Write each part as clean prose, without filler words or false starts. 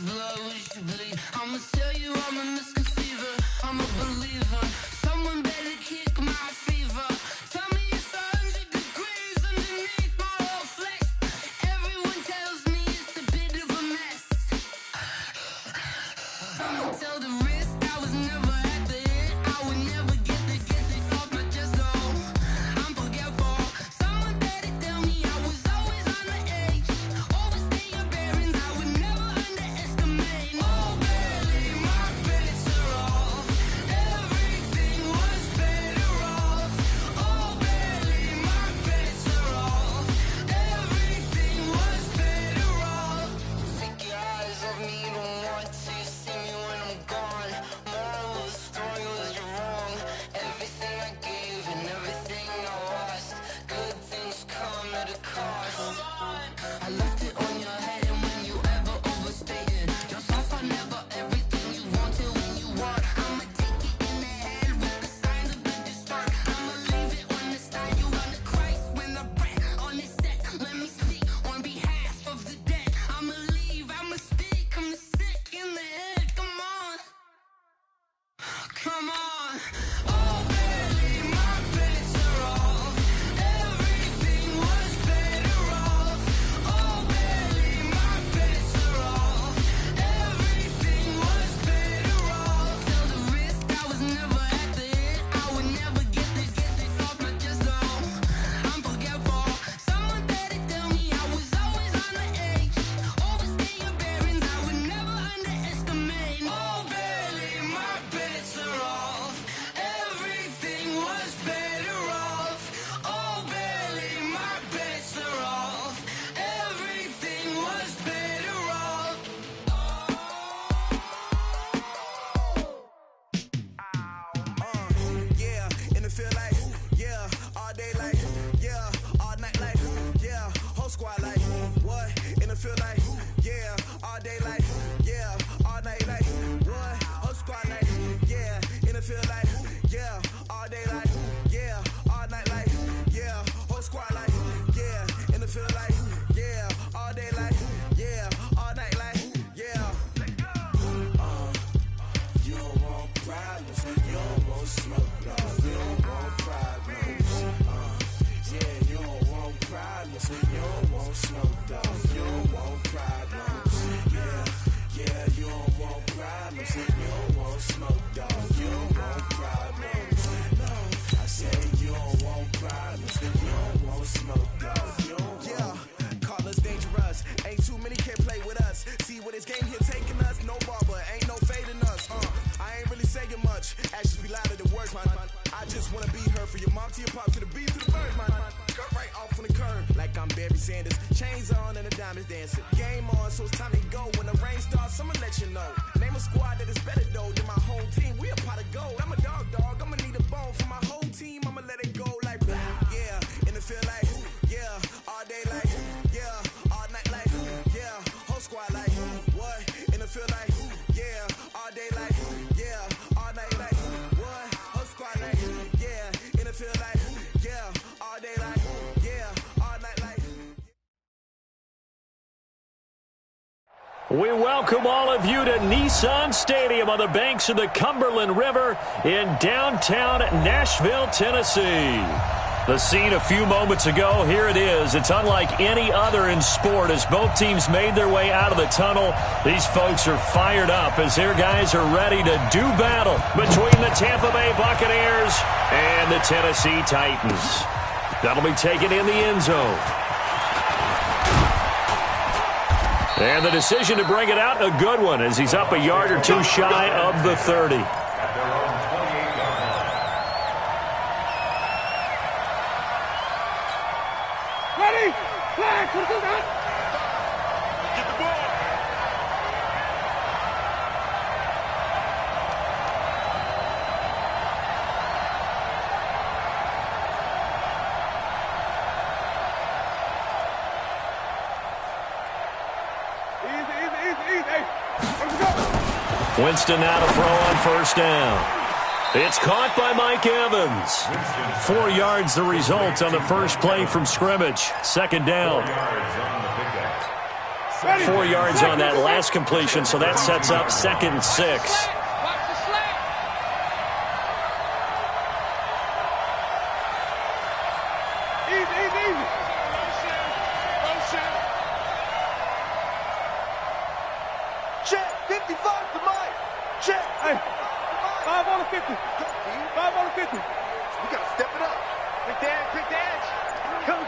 blood, wish you bleed. I'ma tell you I'm a misconceiver, I'm a believer. Someone better kick my fever. Tell me it's 100 degrees underneath my whole flesh. Everyone tells me it's a bit of a mess. I'ma tell the risk I was never at the end. I would never get it off my chest though. I'm forgetful. Someone better tell me I was always on the edge. Overstay your bearings, I would never underestimate. Oh, barely, my bets are off. Everything was better off. Oh, barely, my bets are off. Everything was better off. Take your eyes off me, don't want to see me when I'm gone. Moral of the story was you're wrong. Everything I gave and everything I lost. Good things come at a cost. I left it on your head, and when you ever overstated yourself, I never everything you wanted when you want. I'ma take it in the head with the signs of the distort. I'ma leave it on the side. You run the Christ when the breath on this set. Let me speak on behalf of the dead. I'ma leave, I'ma speak. I'm sick in the head. Come on, come on. Oh, barely, my bets are off. Everything was better off. Oh, barely, my bets are off. Everything was better off. Tell the risk I was never at the end. I would never get it off my chest though. I'm forgetful. Someone better tell me I was always on the edge. Overstay your bearings, I would never underestimate. Oh, barely, my bets are off. Everything was better off. Oh, barely, my bets are off. Everything was better off. Yeah, and it feel like, yeah, all day like, yeah, all night like, yeah, whole squad like, what? And it feel like, yeah, all day like, yeah, all night like, what? Whole squad like, yeah, and it feel like, yeah, all day like, yeah, all night like, yeah, whole squad like, yeah, and it feel like, yeah, all day like, yeah, all night like, yeah. You don't want problems, you don't want smoke, no. You don't want problems, yeah. You don't want problems, you don't want smoke, dog. You don't want problems, yeah, yeah. You don't want problems, you don't want smoke, dog. You don't want problems, no. I said you don't want problems, you don't want smoke, dog. You don't yeah. Call us dangerous, ain't too many can play with us. See what this game here taking us, no barber, ain't no fading us. I ain't really saying much, actions be louder than words, man. I just wanna be heard for your mom to your pop to the beat to the birds, man. Cut right off on the curb, like I'm Barry Sanders. Chains on and the diamonds dancing. Game on, so it's time to go. When the rain starts, I'ma let you know. Name a squad that is better though than my whole team. We a pot of gold. I'm a dog, I'ma need a bone for my whole team. I'ma let it go like, yeah, and it feel like, yeah, all day like, yeah, all night like, yeah, whole squad like, what? And it feel like, yeah, all day like, yeah, all night like, what? Whole squad like, yeah, and it feel like, yeah, all day like, yeah, all night like. We welcome all of you to Nissan Stadium on the banks of the Cumberland River in downtown Nashville, Tennessee. The scene a few moments ago, here it is. It's unlike any other in sport as both teams made their way out of the tunnel. These folks are fired up as their guys are ready to do battle between the Tampa Bay Buccaneers and the Tennessee Titans. That'll be taken in the end zone. And the decision to bring it out, a good one, as he's up a yard or two shy of the 30. Ready? Flag, put it out. Get the ball. Winston now to throw on first down. It's caught by Mike Evans. 4 yards the result on the first play from scrimmage. Second down. 4 yards on that last completion, so that sets up 2nd and 6. Check, 55 to Mike. Check. Hey, 5 on the 50. 5 on the 50. We got to step it up. Quick the edge. Come.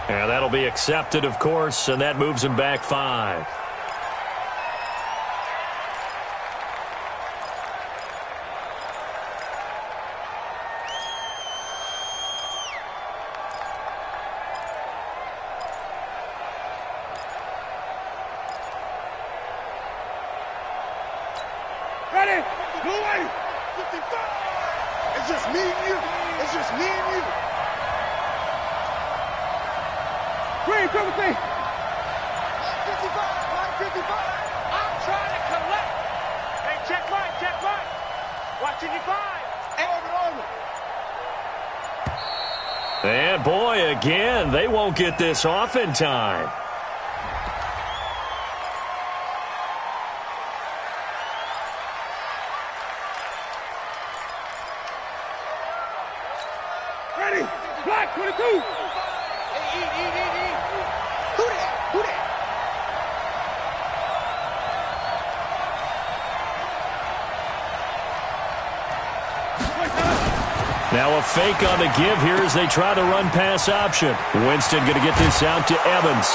And that'll be accepted, of course, and that moves him back 5. Ready? Move away. 55. It's just me and you. It's just me and you. Green, triple T. 55. Mike 55. I'm trying to collect. Hey, check Mike. Watching you 5. Over. And, boy, again, they won't get this off in time. Ready? Black 22. Hey, eat. Who that? Now a fake on the give here as they try the run-pass option. Winston going to get this out to Evans.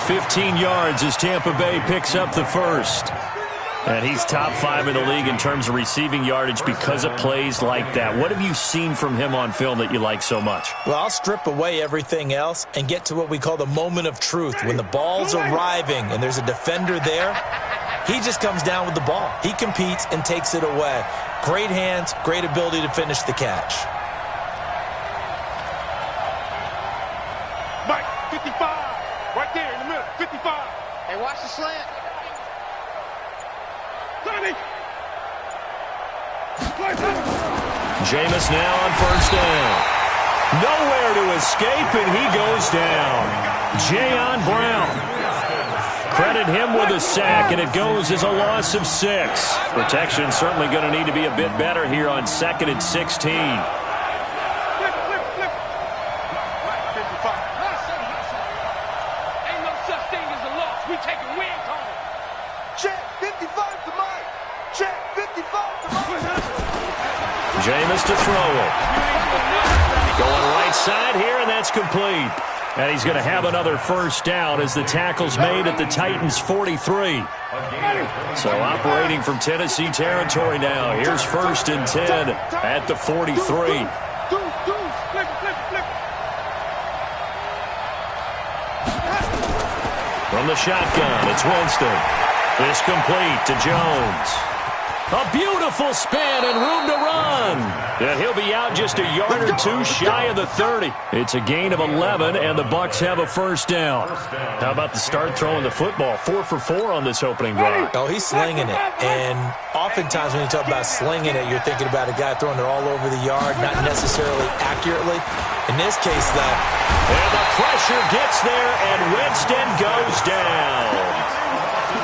15 yards as Tampa Bay picks up the first. And he's top 5 in the league in terms of receiving yardage because of plays like that. What have you seen from him on film that you like so much? Well, I'll strip away everything else and get to what we call the moment of truth. When the ball's arriving and there's a defender there, he just comes down with the ball. He competes and takes it away. Great hands, great ability to finish the catch. Mike 55. Right there in the middle. 55. Hey, watch the slant. 30. Jameis now on first down. Nowhere to escape, and he goes down. Jayon Brown. Credit him with a sack, and it goes as a loss of 6. Protection certainly going to need to be a bit better here on 2nd and 16. Flip. Mike 55. Ain't no such thing as a loss. We taking wins home. Check, 55 to Mike. Check, 55 to Mike. Jameis to throw it. Going right side here, and that's complete. And he's going to have another first down as the tackle's made at the Titans' 43. So operating from Tennessee territory now. Here's 1st and 10 at the 43. Flip. From the shotgun, it's Winston. This complete to Jones. A beautiful spin and room to run. And he'll be out just a yard or 2 shy of the 30. It's a gain of 11, and the Bucs have a first down. How about the start throwing the football? 4 for 4 on this opening drive. Oh, he's slinging it. And oftentimes when you talk about slinging it, you're thinking about a guy throwing it all over the yard, not necessarily accurately. In this case, though. And the pressure gets there, and Winston goes down.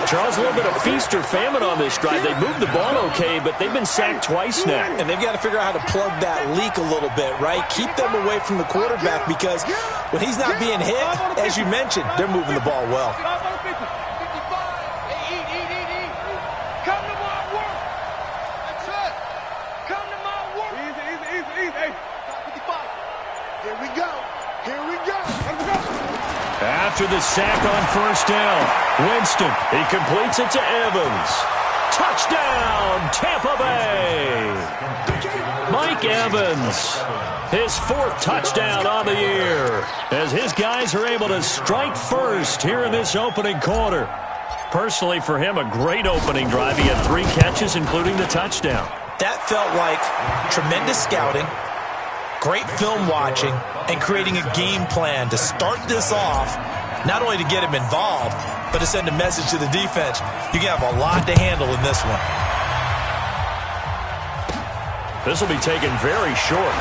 Charles, a little bit of feast or famine on this drive. They moved the ball okay, but they've been sacked twice now. And they've got to figure out how to plug that leak a little bit, right? Keep them away from the quarterback because when he's not being hit, as you mentioned, they're moving the ball well. 55. Hey, eat. Come to my work. That's it. Come to my work. Easy. Hey. 55. Here we go. After the sack on first down, Winston, he completes it to Evans. Touchdown, Tampa Bay. Mike Evans, his 4th touchdown on the year, as his guys are able to strike first here in this opening quarter. Personally, for him, a great opening drive. He had 3 catches, including the touchdown. That felt like tremendous scouting, great film watching, and creating a game plan to start this off, not only to get him involved, but to send a message to the defense, you can have a lot to handle in this one. This will be taken very short.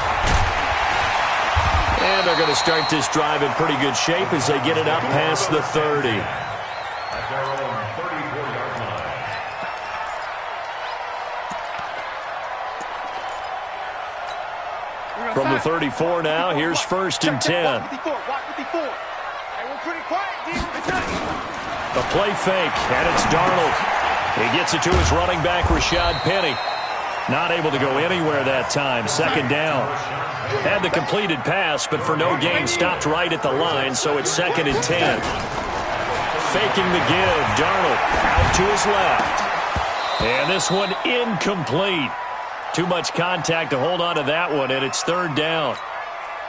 And they're going to start this drive in pretty good shape as they get it up past the 30. At their own 34-yard line. From the 34 now, here's 1st and 10. Walk 54. Hey, we're pretty quiet, D. A play fake, and it's Darnold. He gets it to his running back, Rashad Penny. Not able to go anywhere that time. 2nd down. Had the completed pass, but for no gain, stopped right at the line, so it's 2nd and 10. Faking the give. Darnold out to his left. And this one incomplete. Too much contact to hold on to that one, and it's 3rd down.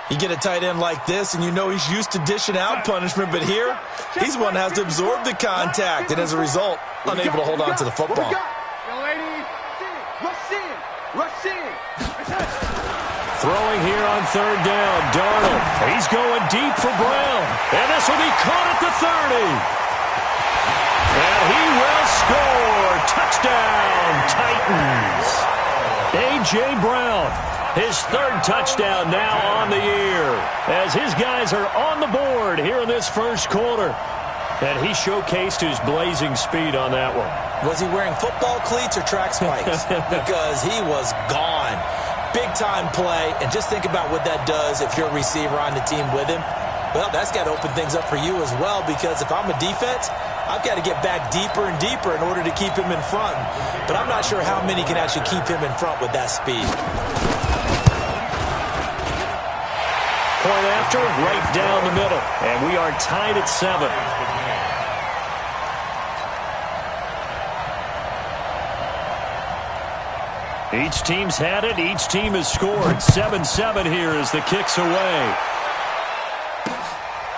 You get a tight end like this, and you know he's used to dishing out punishment, but here, he's one that has to absorb the contact, and as a result, unable to hold on to the football. Young lady, rush in. Throwing here on 3rd down. Darnold. He's going deep for Brown. And this will be caught at the 30. And he will score. Touchdown, Titans. A.J. Brown, his 3rd touchdown now on the year, as his guys are on the board here in this 1st quarter. And he showcased his blazing speed on that one. Was he wearing football cleats or track spikes? Because he was gone. Big-time play, and just think about what that does if you're a receiver on the team with him. Well, that's got to open things up for you as well, because if I'm a defense, I've got to get back deeper and deeper in order to keep him in front. But I'm not sure how many can actually keep him in front with that speed. Point after, right down the middle, and we are tied at 7. Each team's had it. Each team has scored. 7-7 here as the kick's away.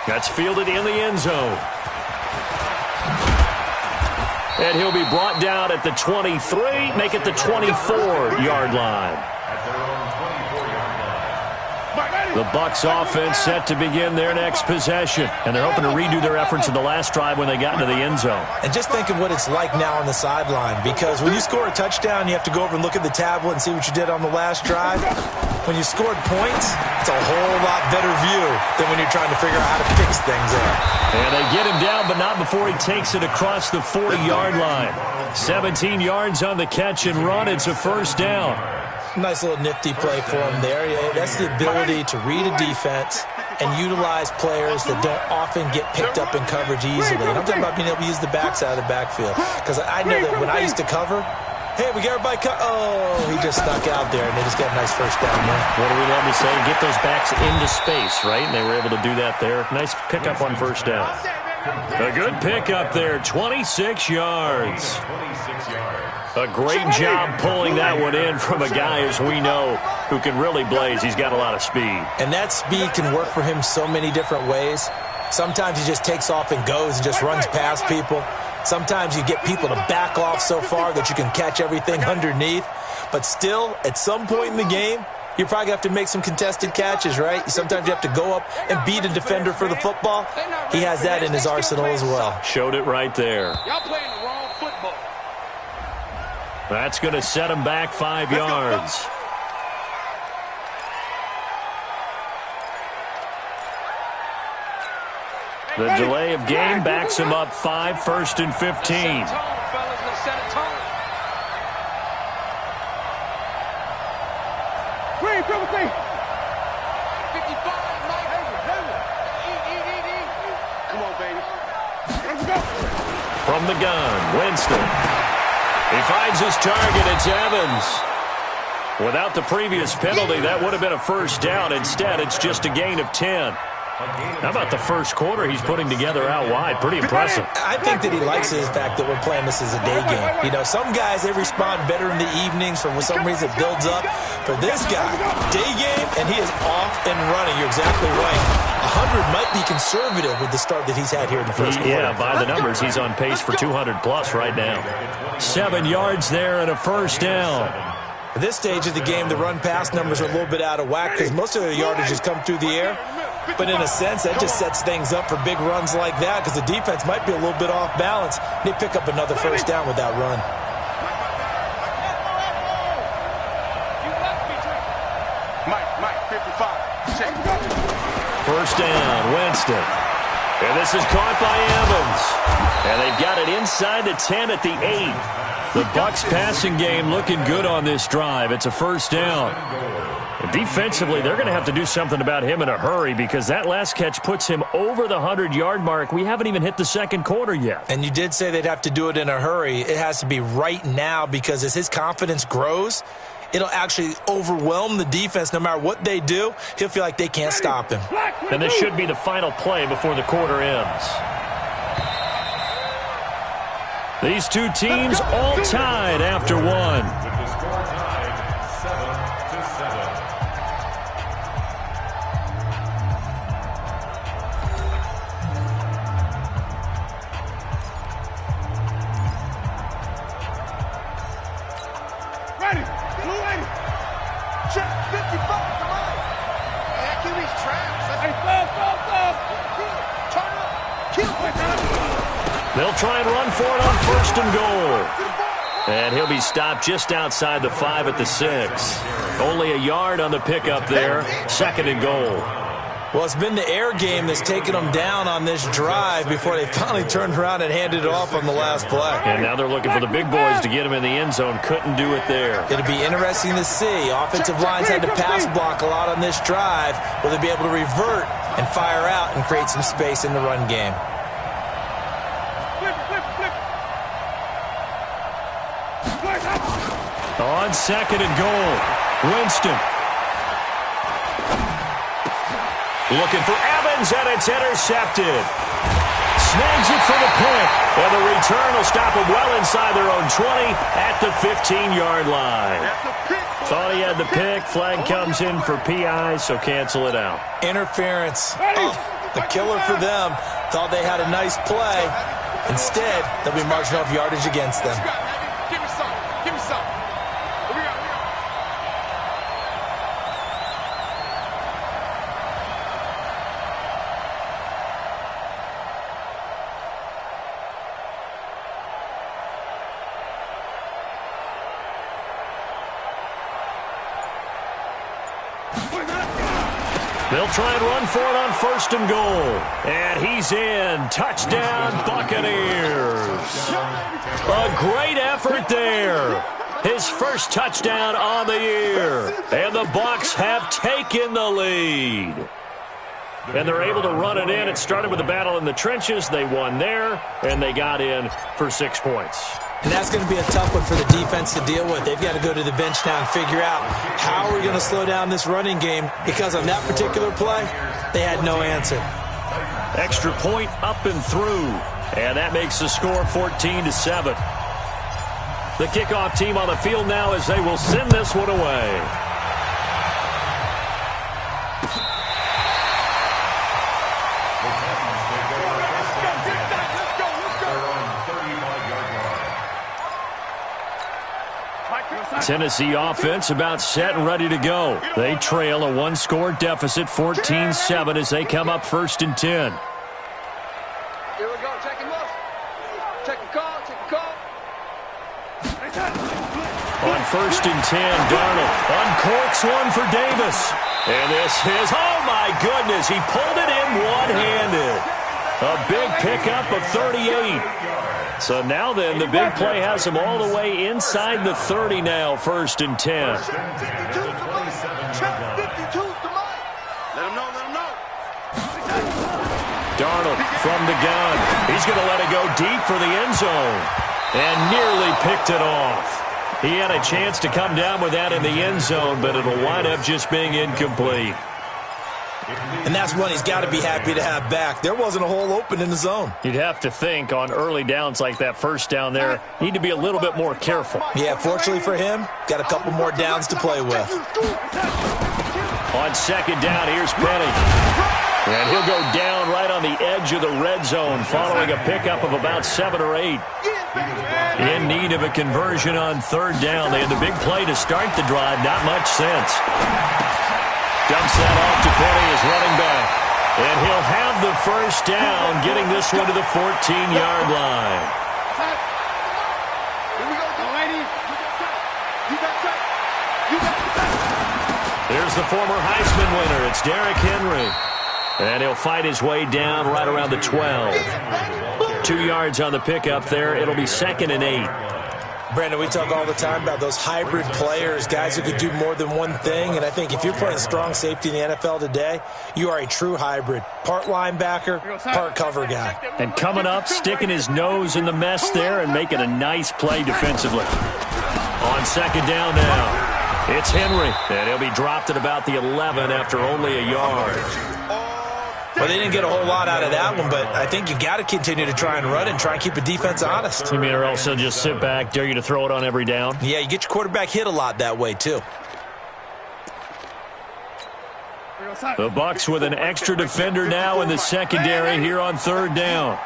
That's fielded in the end zone. And he'll be brought down at the 23, make it the 24-yard line. The Bucs offense set to begin their next possession, and they're hoping to redo their efforts in the last drive when they got into the end zone. And just think of what it's like now on the sideline, because when you score a touchdown, you have to go over and look at the tablet and see what you did on the last drive. When you scored points, it's a whole lot better view than when you're trying to figure out how to fix things up. And they get him down, but not before he takes it across the 40-yard line. 17 yards on the catch and run. It's a 1st down. Nice little nifty play for him there. Yeah, that's the ability to read a defense and utilize players that don't often get picked up in coverage easily. And I'm talking about being able to use the backside of the backfield. Because I know that when I used to cover, hey, we got everybody he just stuck out there, and they just got a nice 1st down there. What do we love to say? Get those backs into space, right? And they were able to do that there. Nice pickup on 1st down. A good pickup there, 26 yards. A great job pulling that one in from a guy, as we know, who can really blaze. He's got a lot of speed. And that speed can work for him so many different ways. Sometimes he just takes off and goes and just runs past people. Sometimes you get people to back off so far that you can catch everything underneath. But still, at some point in the game, you're probably going to have to make some contested catches, right? Sometimes you have to go up and beat a defender for the football. He has that in his arsenal as well. Showed it right there. Y'all playing the wrong football. That's going to set him back 5 yards. The delay of game backs him up 5, 1st and 15. Green, triple C. 55, Mike. Come on, baby. Let's go. From the gun, Winston. He finds his target. It's Evans. Without the previous penalty, that would have been a 1st down. Instead, it's just a gain of 10. How about the 1st quarter he's putting together out wide? Pretty impressive. I think that he likes the fact that we're playing this as a day game. You know, some guys, they respond better in the evenings. For some reason, it builds up. For this guy, day game, and he is off and running. You're exactly right. 100 might be conservative with the start that he's had here in the 1st quarter. Yeah, by the numbers, he's on pace for 200-plus right now. 7 yards there and a 1st down. At this stage of the game, the run-pass numbers are a little bit out of whack because most of their yardage has come through the air. But in a sense, that just sets things up for big runs like that because the defense might be a little bit off balance. They pick up another first down with that run. Mike, 55. Check. First down, Winston. And this is caught by Evans. And they've got it inside the 10 at the 8. The Bucs passing game looking good on this drive. It's a first down. And defensively, they're going to have to do something about him in a hurry because that last catch puts him over the 100-yard mark. We haven't even hit the second quarter yet. And you did say they'd have to do it in a hurry. It has to be right now because as his confidence grows, it'll actually overwhelm the defense. No matter what they do, he'll feel like they can't stop him. And this should be the final play before the quarter ends. These two teams all tied after one. With the score tied 7-7. Ready. Check. 55. Come on. That QB's traps. Hey, go. Turn up. Kill. They'll try and run for it on first and goal. And he'll be stopped just outside the 5 at the 6. Only a yard on the pickup there. Second and goal. Well, it's been the air game that's taken them down on this drive before they finally turned around and handed it off on the last play. And now they're looking for the big boys to get him in the end zone. Couldn't do it there. It'll be interesting to see. Offensive lines had to pass block a lot on this drive. Will they be able to revert and fire out and create some space in the run game? On second and goal, Winston. Looking for Evans, and it's intercepted. Snags it for the pick, and the return will stop him well inside their own 20 at the 15-yard line. Thought he had the pick. Flag comes in for PI, so cancel it out. Interference. Oh, the killer for them. Thought they had a nice play. Instead, they'll be marching off yardage against them. Give me some. Here we go. They'll try and run for it on first and goal. And he's in. Touchdown, Buccaneers. A great effort there. His first touchdown on the year. And the Bucs have taken the lead. And they're able to run it in. It started with a battle in the trenches. They won there, and they got in for 6 points. And that's going to be a tough one for the defense to deal with. They've got to go to the bench now and figure out how are we going to slow down this running game. Because on that particular play, they had no answer. Extra point up and through. And that makes the score 14-7. The kickoff team on the field now as they will send this one away. Tennessee offense about set and ready to go. They trail a one-score deficit, 14-7, as they come up first and 10. Here we go. Check him up. Check the call. On first and 10, Darnold uncorks one for Davis. And this is, oh my goodness, he pulled it in one-handed. A big pickup of 38. So now then, the big play has him all the way inside the 30 now, first and 10. Let him know. Darnold from the gun. He's going to let it go deep for the end zone. And nearly picked it off. He had a chance to come down with that in the end zone, but it'll wind up just being incomplete. And that's one he's got to be happy to have back. There wasn't a hole open in the zone. You'd have to think on early downs like that first down there, need to be a little bit more careful. Yeah, fortunately for him, got a couple more downs to play with. On second down, here's Penny. And he'll go down right on the edge of the red zone following a pickup of about 7 or 8. In need of a conversion on third down. They had the big play to start the drive. Not much sense. Dumps that off to Penny as running back. And he'll have the first down, getting this one to the 14-yard line. Here we go, ladies. You got time. You got time. Here's the former Heisman winner. It's Derrick Henry. And he'll fight his way down right around the 12. 2 yards on the pickup there. It'll be 2nd and 8. Brandon, we talk all the time about those hybrid players, guys who could do more than one thing. And I think if you're playing strong safety in the NFL today, you are a true hybrid. Part linebacker, part cover guy. And coming up, sticking his nose in the mess there and making a nice play defensively. On 2nd down now, it's Henry. And he'll be dropped at about the 11 after only a yard. Well, they didn't get a whole lot out of that one, but I think you got to continue to try and run and try and keep the defense honest. You mean, or else they'll just sit back, dare you to throw it on every down? Yeah, you get your quarterback hit a lot that way, too. The Bucs with an extra defender now in the secondary here on 3rd down.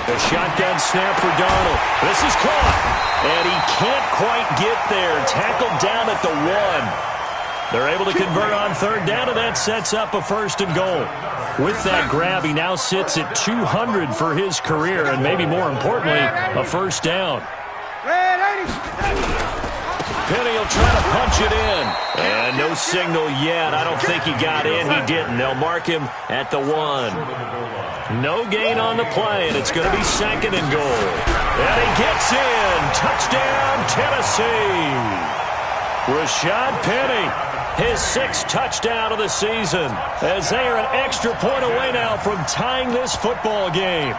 The shotgun snap for Donald. This is caught, and he can't quite get there. Tackled down at the 1. They're able to convert on 3rd down, and that sets up a 1st and goal. With that grab, he now sits at 200 for his career, and maybe more importantly, a 1st down. Penny will try to punch it in. And no signal yet. I don't think he got in. He didn't. They'll mark him at the 1. No gain on the play, and it's going to be 2nd and goal. And he gets in. Touchdown, Tennessee. Rashad Penny, his 6th touchdown of the season, as they are an extra point away now from tying this football game.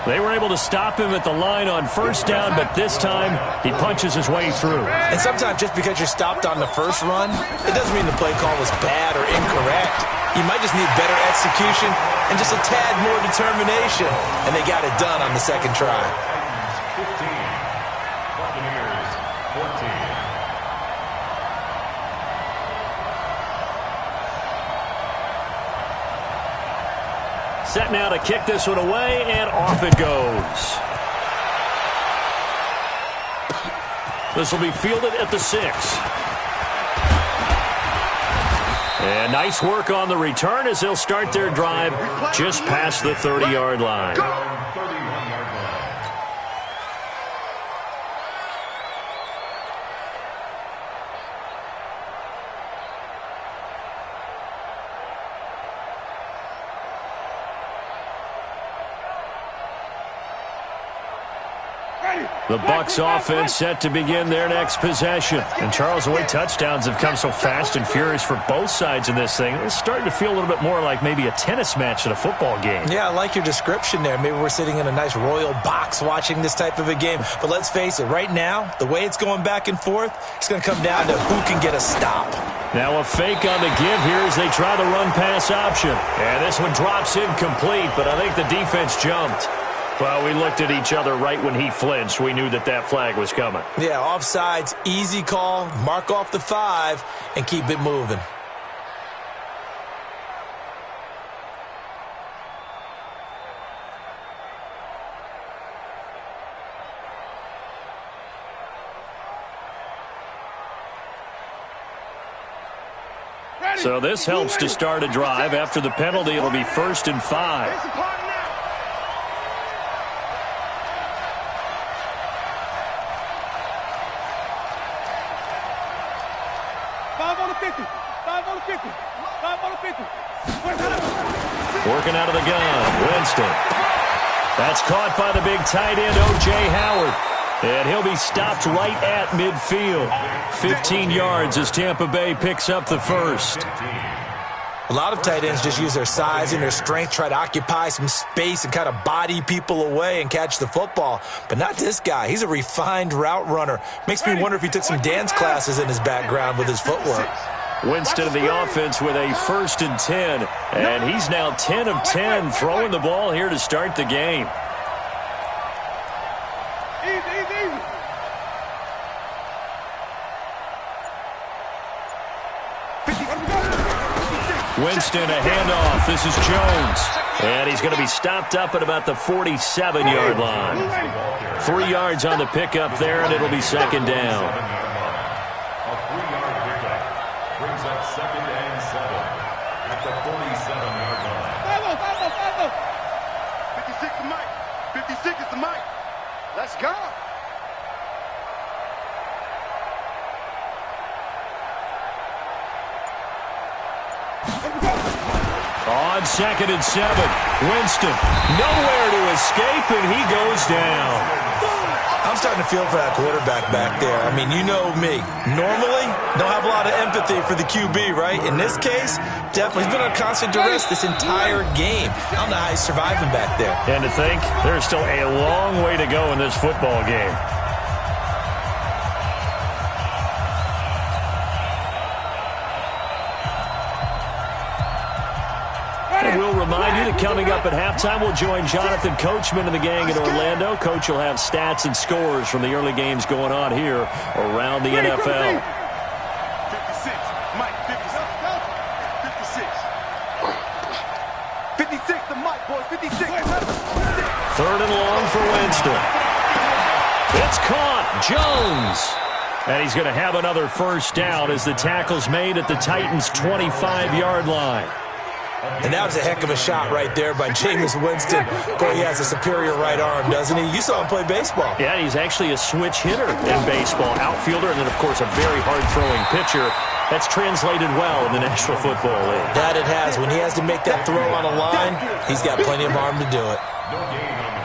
They were able to stop him at the line on 1st down, but this time he punches his way through. And sometimes just because you're stopped on the first run, it doesn't mean the play call was bad or incorrect. You might just need better execution and just a tad more determination. And they got it done on the 2nd try. 15. Buccaneers 14. Set now to kick this one away, and off it goes. This will be fielded at the 6. And nice work on the return as they'll start their drive just past the 30-yard line. 31-yard line. The Bucs offense set to begin their next possession. And Charles, the way touchdowns have come so fast and furious for both sides in this thing, it's starting to feel a little bit more like maybe a tennis match at a football game. Yeah, I like your description there. Maybe we're sitting in a nice royal box watching this type of a game. But let's face it, right now, the way it's going back and forth, it's going to come down to who can get a stop. Now a fake on the give here as they try the run-pass option. And this one drops incomplete, but I think the defense jumped. Well, we looked at each other right when he flinched. We knew that that flag was coming. Yeah, offsides, easy call, mark off the 5, and keep it moving. So this helps to start a drive. After the penalty, it'll be 1st and 5. 5 on the 50. 5 on the 50. 5 on the 50. Working out of the gun, Winston. That's caught by the big tight end, O.J. Howard. And he'll be stopped right at midfield. 15 yards as Tampa Bay picks up the 1st. A lot of tight ends just use their size and their strength, try to occupy some space and kind of body people away and catch the football. But not this guy. He's a refined route runner. Makes me wonder if he took some dance classes in his background with his footwork. Winston of the offense with a 1st and 10. And he's now 10 of 10 throwing the ball here to start the game. Winston, a handoff. This is Jones. And he's going to be stopped up at about the 47-yard line. 3 yards on the pickup there, and it'll be 2nd down. A 3-yard pickup brings up 2nd and 6. the mic. Let's go. On 2nd and 7, Winston nowhere to escape, and he goes down. I'm starting to feel for that quarterback back there. I mean, you know me. Normally, don't have a lot of empathy for the QB, right? In this case, definitely. He's been on constant duress this entire game. I don't know how he's surviving back there. And to think, there's still a long way to go in this football game. And we'll remind you that coming up at halftime, we'll join Jonathan Coachman and the gang in Orlando. Coach will have stats and scores from the early games going on here around the NFL. 56. Mike, 56. 56. 56, the mic, boys. 56. 3rd and long for Winston. It's caught. Jones. And he's going to have another first down as the tackle's made at the Titans' 25-yard line. And that was a heck of a shot right there by Jameis Winston. Boy, he has a superior right arm, doesn't he? You saw him play baseball. Yeah, he's actually a switch hitter in baseball. Outfielder, and then, of course, a very hard-throwing pitcher. That's translated well in the National Football League. That it has. When he has to make that throw on a line, he's got plenty of arm to do it.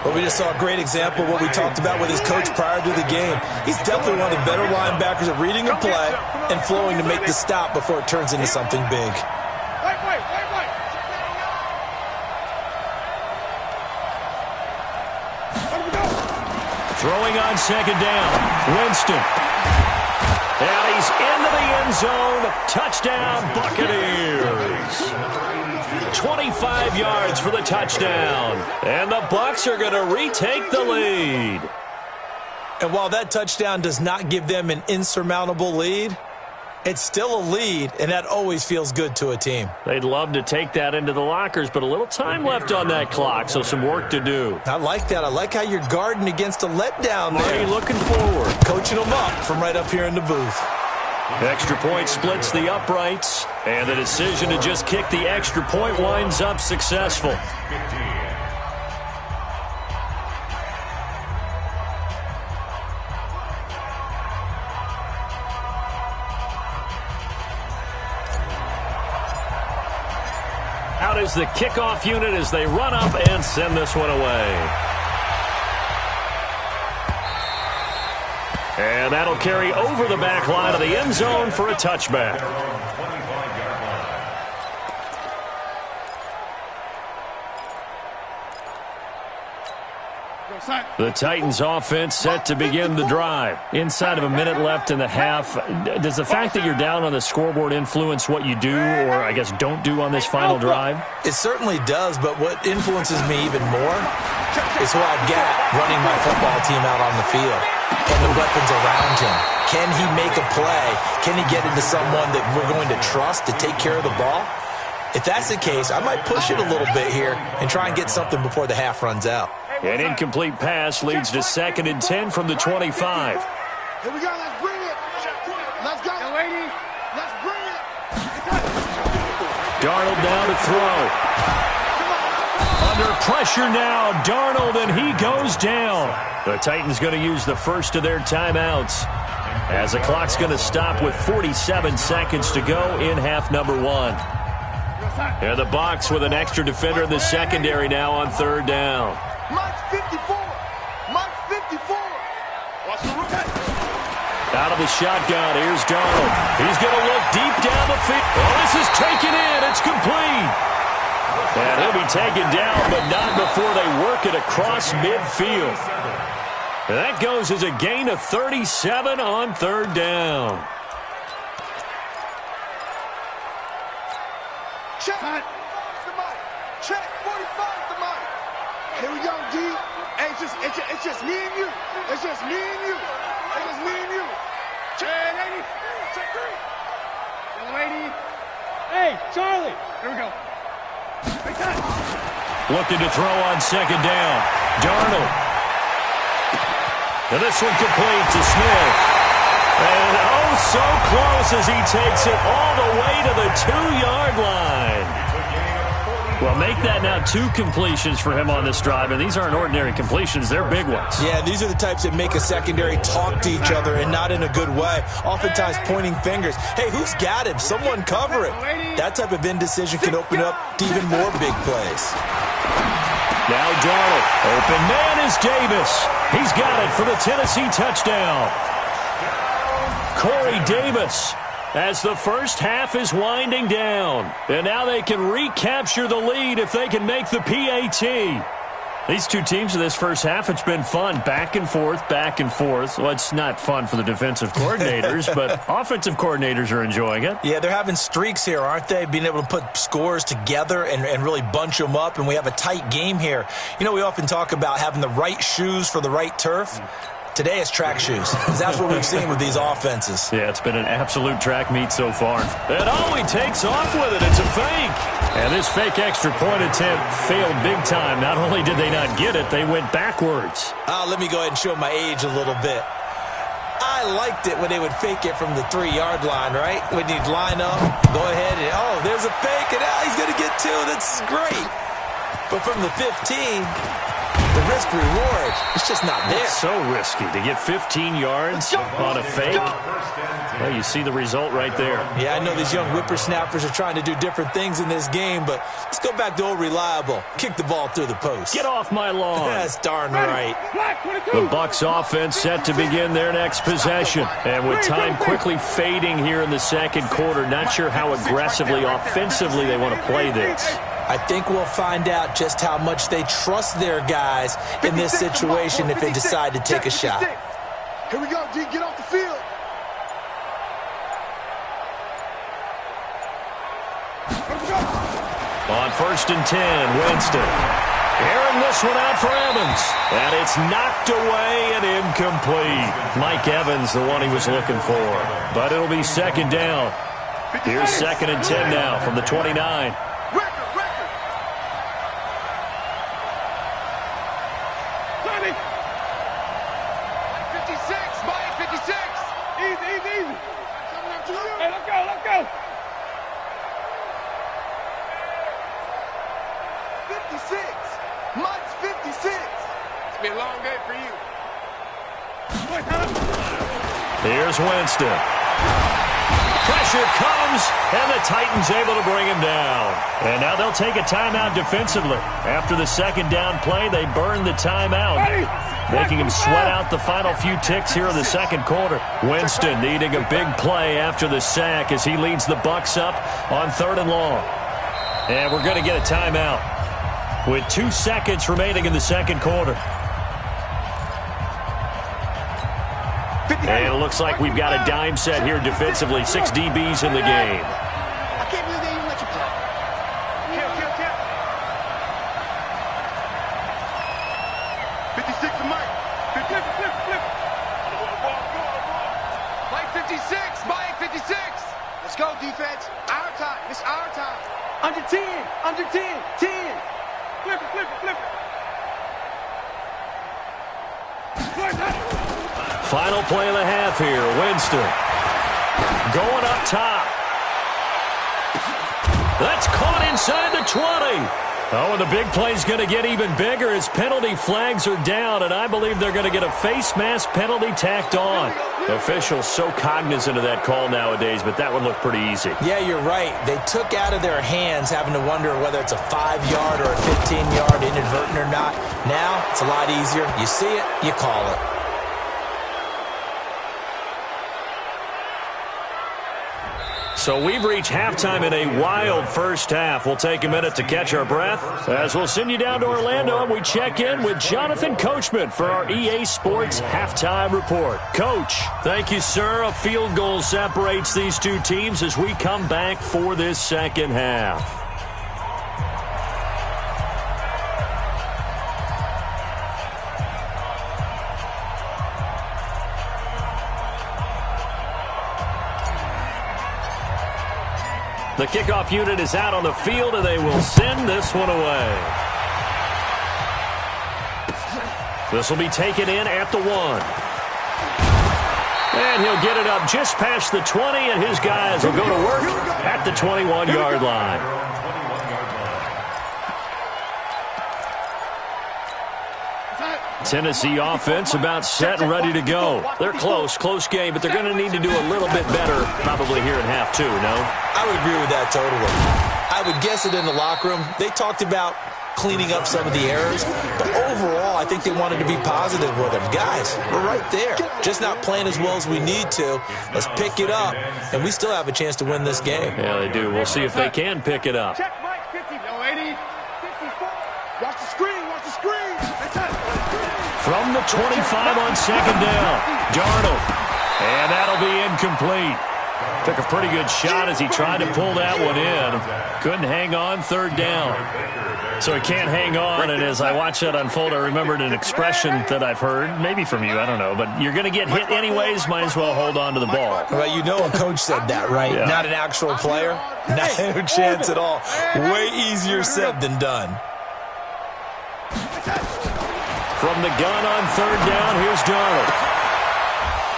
But we just saw a great example of what we talked about with his coach prior to the game. He's definitely one of the better linebackers at reading a play and flowing to make the stop before it turns into something big. Wait. Throwing on 2nd down. Winston. And he's into the end zone. Touchdown, Buccaneers. 25 yards for the touchdown. And the Bucs are going to retake the lead. And while that touchdown does not give them an insurmountable lead, it's still a lead, and that always feels good to a team. They'd love to take that into the lockers, but a little time left on that clock, so some work to do. I like that. I like how you're guarding against a letdown Are there. you looking forward? Coaching them up from right up here in the booth. Extra point splits the uprights, and the decision to just kick the extra point winds up successful. Out is the kickoff unit as they run up and send this one away. And that'll carry over the back line of the end zone for a touchback. The Titans offense set to begin the drive. Inside of a minute left in the half. Does the fact that you're down on the scoreboard influence what you do, or I guess don't do on this final drive? It certainly does, but what influences me even more is who I've got running my football team out on the field and the weapons around him. Can he make a play? Can he get into someone that we're going to trust to take care of the ball? If that's the case, I might push it a little bit here and try and get something before the half runs out. An incomplete pass leads to 2nd and 10 from the 25. Here we go. Let's bring it. Let's go, lady. Let's bring it. Darnold now to throw. Under pressure now, Darnold, and he goes down. The Titans going to use the first of their timeouts as the clock's going to stop with 47 seconds to go in half number 1. And the Bucs with an extra defender in the secondary now on 3rd down. Mike's 54. Mike's 54. Watch the rook. Out of the shotgun, here's Darnold. He's going to look deep down the field. Oh, this is taken in. It's complete. And he'll be taken down, but not before they work it across midfield. And that goes as a gain of 37 on 3rd down. Check. The mic. Check. 45's the mic. Here we go, D. Hey, it's just me and you. It's just me and you. It's just me and you. Check, lady. Check 3. Young lady. Hey, Charlie. Here we go. Looking to throw on 2nd down. Darnold. And this one complete to Smith. And oh, so close as he takes it all the way to the 2-yard line. Well, make that now 2 completions for him on this drive, and these aren't ordinary completions. They're big ones. Yeah, these are the types that make a secondary talk to each other and not in a good way, oftentimes pointing fingers. Hey, who's got him? Someone cover it. That type of indecision can open up to even more big plays. Now Darnold. Open man is Davis. He's got it for the Tennessee touchdown. Corey Davis, as the first half is winding down. And now they can recapture the lead if they can make the PAT. These two teams in this first half, it's been fun. Back and forth, back and forth. Well, it's not fun for the defensive coordinators, but offensive coordinators are enjoying it. Yeah, they're having streaks here, aren't they? Being able to put scores together and really bunch them up, and we have a tight game here. You know, we often talk about having the right shoes for the right turf. Today it's track shoes. That's what we've seen with these offenses. Yeah, it's been an absolute track meet so far. And he takes off with it. It's a fake. And this fake extra point attempt failed big time. Not only did they not get it, they went backwards. Let me go ahead and show my age a little bit. I liked it when they would fake it from the 3-yard line, right? When you'd line up, go ahead and, there's a fake, and he's going to get 2. That's great. But from the 15... the risk-reward, it's just not there. It's so risky to get 15 yards on a fake. Well, you see the result right there. Yeah, I know these young whippersnappers are trying to do different things in this game, but let's go back to old reliable. Kick the ball through the post. Get off my lawn. That's darn right. The Bucs offense set to begin their next possession. And with time quickly fading here in the second quarter, not sure how aggressively, offensively they want to play this. I think we'll find out just how much they trust their guys in this situation if they decide to take a shot. Here we go, D. Get off the field. On 1st and 10, Winston. Airing this one out for Evans. And it's knocked away and incomplete. Mike Evans, the one he was looking for. But it'll be 2nd down. Here's 2nd and 10 now from the 29. Here's Winston. Pressure comes, and the Titans able to bring him down. And now they'll take a timeout defensively. After the 2nd down play, they burn the timeout, making him sweat out the final few ticks here in the second quarter. Winston needing a big play after the sack as he leads the Bucs up on 3rd and long. And we're going to get a timeout with 2 seconds remaining in the second quarter. And it looks like we've got a dime set here defensively. 6 DBs in the game. I can't believe they even let you play. Kill. 56 to Mike. Flip. Mike 56. Mike 56. Let's go, defense. Our time. It's our time. Under 10. 10. Flip it. Final play of the half here. Winston going up top. That's caught inside the 20. Oh, and the big play's going to get even bigger as penalty flags are down, and I believe they're going to get a face mask penalty tacked on. Officials so cognizant of that call nowadays, but that one looked pretty easy. Yeah, you're right. They took out of their hands having to wonder whether it's a 5-yard or a 15-yard inadvertent or not. Now, it's a lot easier. You see it, you call it. So we've reached halftime in a wild first half. We'll take a minute to catch our breath as we'll send you down to Orlando and we check in with Jonathan Coachman for our EA Sports Halftime Report. Coach, thank you, sir. A field goal separates these two teams as we come back for this second half. The kickoff unit is out on the field, and they will send this one away. This will be taken in at the 1. And he'll get it up just past the 20, and his guys will go to work at the 21-yard line. Tennessee offense about set and ready to go. They're close game, but they're going to need to do a little bit better probably here in half two, no? I would agree with that totally. I would guess it in the locker room. They talked about cleaning up some of the errors, but overall, I think they wanted to be positive with them. Guys, we're right there. Just not playing as well as we need to. Let's pick it up, and we still have a chance to win this game. Yeah, they do. We'll see if they can pick it up. Check Mike 50. No, 80. 54. Watch the screen. Watch the screen. From the 25 on second down, Darnold. And that'll be incomplete. Took a pretty good shot as he tried to pull that one in. Couldn't hang on third down. So he can't hang on, and as I watch that unfold, I remembered an expression that I've heard, maybe from you, I don't know, but you're going to get hit anyways, might as well hold on to the ball. Well, you know a coach said that, right? Yeah. Not an actual player? No chance at all. Way easier said than done. From the gun on third down, here's Darnold.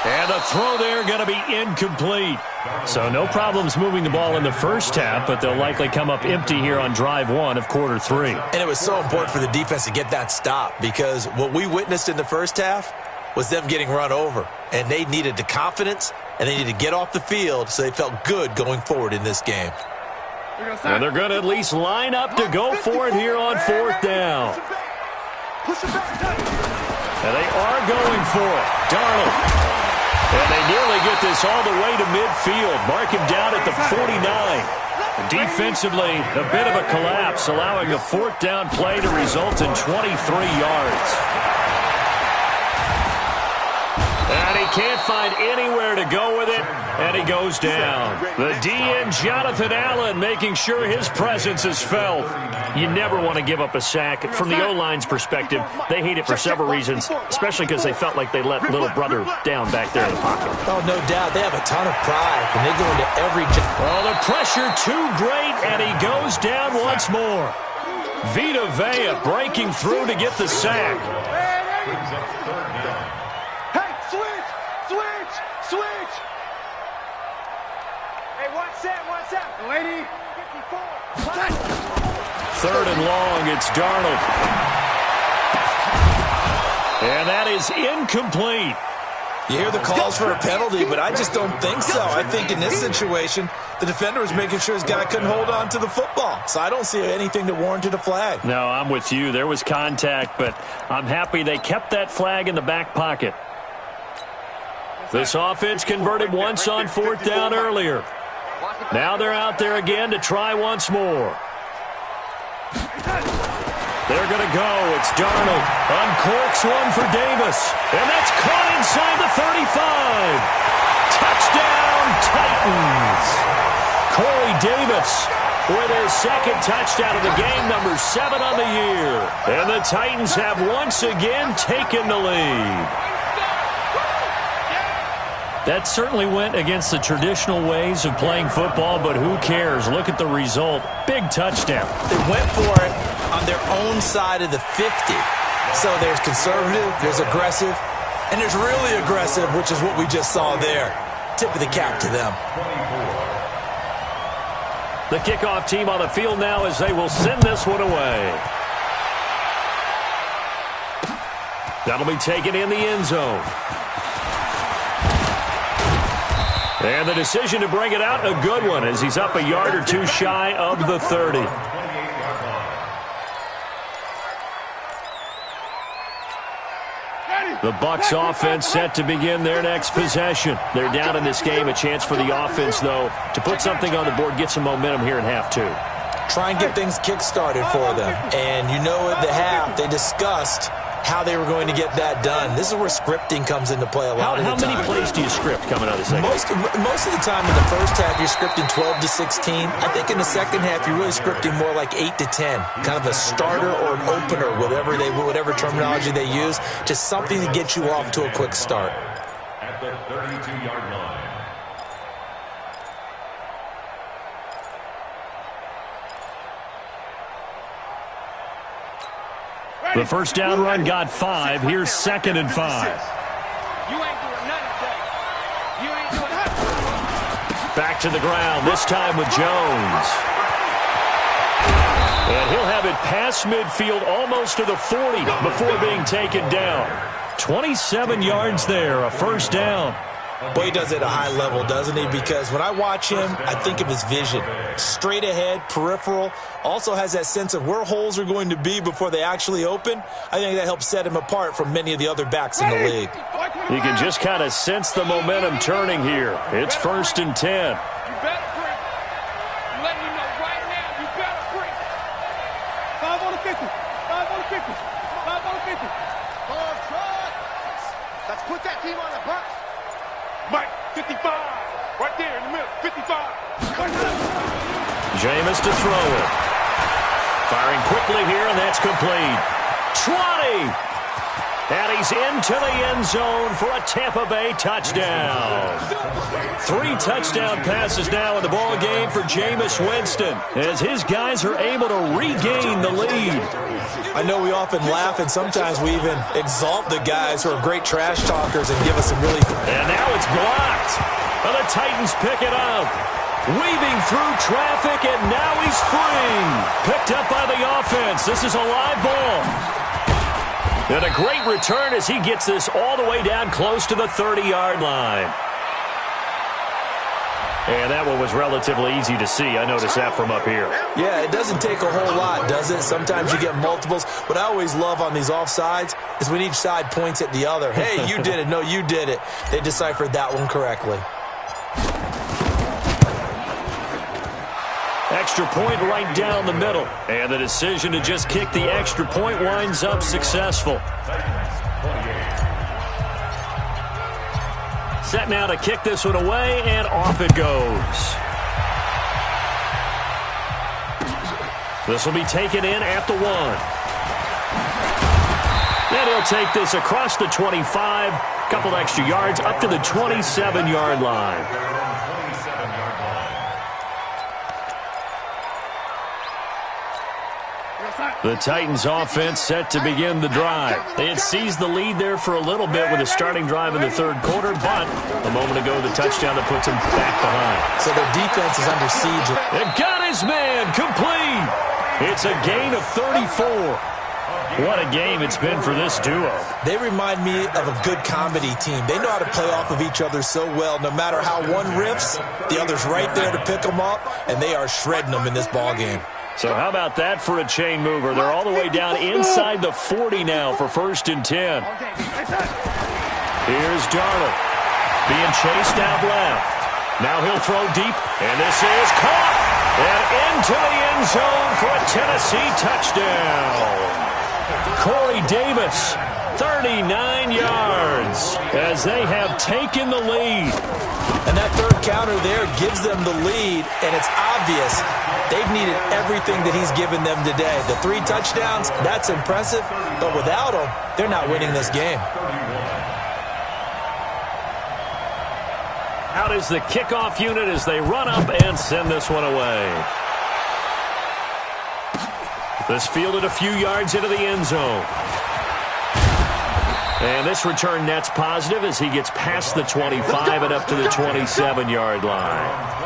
And the throw there going to be incomplete. So no problems moving the ball in the first half, but they'll likely come up empty here on drive one of quarter three. And it was so important for the defense to get that stop because what we witnessed in the first half was them getting run over. And they needed the confidence, and they needed to get off the field so they felt good going forward in this game. And they're going to at least line up to go for it here on fourth down. And they are going for it. Darnold. And they nearly get this all the way to midfield. Mark him down at the 49. Defensively, a bit of a collapse, allowing a fourth down play to result in 23 yards. And he can't find anywhere to go with it, and he goes down. The DN, Jonathan Allen, making sure his presence is felt. You never want to give up a sack. From the O-line's perspective, they hate it for several reasons, especially because they felt like they let little brother down back there in the pocket. Oh, no doubt. They have a ton of pride, and they go into every... Oh, the pressure too great, and he goes down once more. Vita Vea breaking through to get the sack. Switch! Hey, watch that. 80, 54. Third and long, it's Darnold. And that is incomplete. You hear the calls for a penalty, but I just don't think so. I think in this situation, the defender was making sure his guy couldn't hold on to the football. So I don't see anything that warranted a flag. No, I'm with you. There was contact, but I'm happy they kept that flag in the back pocket. This offense converted once on fourth down earlier. Now they're out there again to try once more. They're going to go. It's Darnold. Uncorks one for Davis. And that's caught inside the 35. Touchdown, Titans. Corey Davis with his second touchdown of the game, number 7 on the year. And the Titans have once again taken the lead. That certainly went against the traditional ways of playing football, but who cares? Look at the result. Big touchdown. They went for it on their own side of the 50. So there's conservative, there's aggressive, and there's really aggressive, which is what we just saw there. Tip of the cap to them. The kickoff team on the field now as they will send this one away. That'll be taken in the end zone. And the decision to bring it out, a good one, as he's up a yard or two shy of the 30. The Bucs offense set to begin their next possession. They're down in this game. A chance for the offense, though, to put something on the board, get some momentum here in half two. Try and get things kick-started for them. And you know at the half, they discussed how they were going to get that done. This is where scripting comes into play a lot of the time. How many plays do you script coming out of the second? Most of the time in the first half, you're scripting 12 to 16. I think in the second half, you're really scripting more like 8 to 10. Kind of a starter or an opener, whatever terminology they use. Just something to get you off to a quick start. At the 32-yard line. The first down run got 5. Here's 2nd and 5. You ain't doing nothing today. You ain't doing nothing. Back to the ground, this time with Jones. And he'll have it past midfield almost to the 40 before being taken down. 27 yards there, a first down. Boy, he does it at a high level, doesn't he? Because when I watch him, I think of his vision. Straight ahead, peripheral. Also has that sense of where holes are going to be before they actually open. I think that helps set him apart from many of the other backs in the league. You can just kind of sense the momentum turning here. It's 1st and 10. You better break. I'm letting you know right now, you better break. 5 on the 50. 5 on the 50. 5 on the 50. Let's put that team on the Bucs. Mike, 55. Right there in the middle. 55. Jameis to throw it. Firing quickly here, and that's complete. 20. And he's into the end zone for a Tampa Bay touchdown. 3 touchdown passes now in the ball game for Jameis Winston as his guys are able to regain the lead. I know we often laugh, and sometimes we even exalt the guys who are great trash talkers and give us some really... And now it's blocked. And the Titans pick it up. Weaving through traffic, and now he's free. Picked up by the offense. This is a live ball. And a great return as he gets this all the way down close to the 30-yard line. And that one was relatively easy to see. I noticed that from up here. Yeah, it doesn't take a whole lot, does it? Sometimes you get multiples. What I always love on these offsides is when each side points at the other. Hey, you did it. No, you did it. They deciphered that one correctly. Extra point right down the middle. And the decision to just kick the extra point winds up successful. Set now to kick this one away, and off it goes. This will be taken in at the 1. And he'll take this across the 25, couple extra yards up to the 27-yard line. The Titans offense set to begin the drive. They had seized the lead there for a little bit with a starting drive in the 3rd quarter, but a moment ago the touchdown that puts them back behind. So their defense is under siege. And got his man complete. It's a gain of 34. What a game it's been for this duo. They remind me of a good comedy team. They know how to play off of each other so well. No matter how one riffs, the other's right there to pick them up, and they are shredding them in this ball game. So how about that for a chain mover? They're all the way down inside the 40 now for 1st and 10. Here's Darnold being chased out left. Now he'll throw deep, and this is caught. And into the end zone for a Tennessee touchdown. Corey Davis, 39 yards as they have taken the lead. And that 3rd counter there gives them the lead, and it's obvious they've needed everything that he's given them today. The 3 touchdowns, that's impressive, but without him, they're not winning this game. Out is the kickoff unit as they run up and send this one away. This fielded a few yards into the end zone. And this return net's positive as he gets past the 25 and up to the 27-yard line.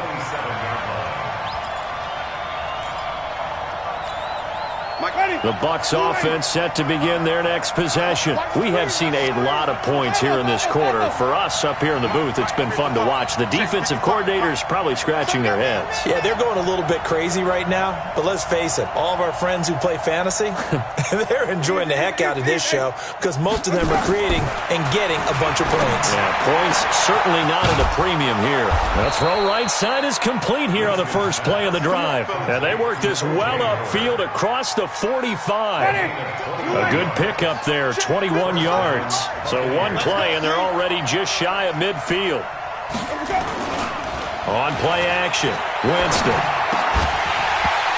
The Bucs offense set to begin their next possession. We have seen a lot of points here in this quarter. For us up here in the booth, it's been fun to watch. The defensive coordinators probably scratching their heads. Yeah, they're going a little bit crazy right now. But let's face it, all of our friends who play fantasy, they're enjoying the heck out of this show because most of them are creating and getting a bunch of points. Yeah, points certainly not at a premium here. The throw right side is complete here on the first play of the drive. And they work this well upfield across the 45. A good pickup there, 21 yards. So one play, and they're already just shy of midfield. On play action, Winston.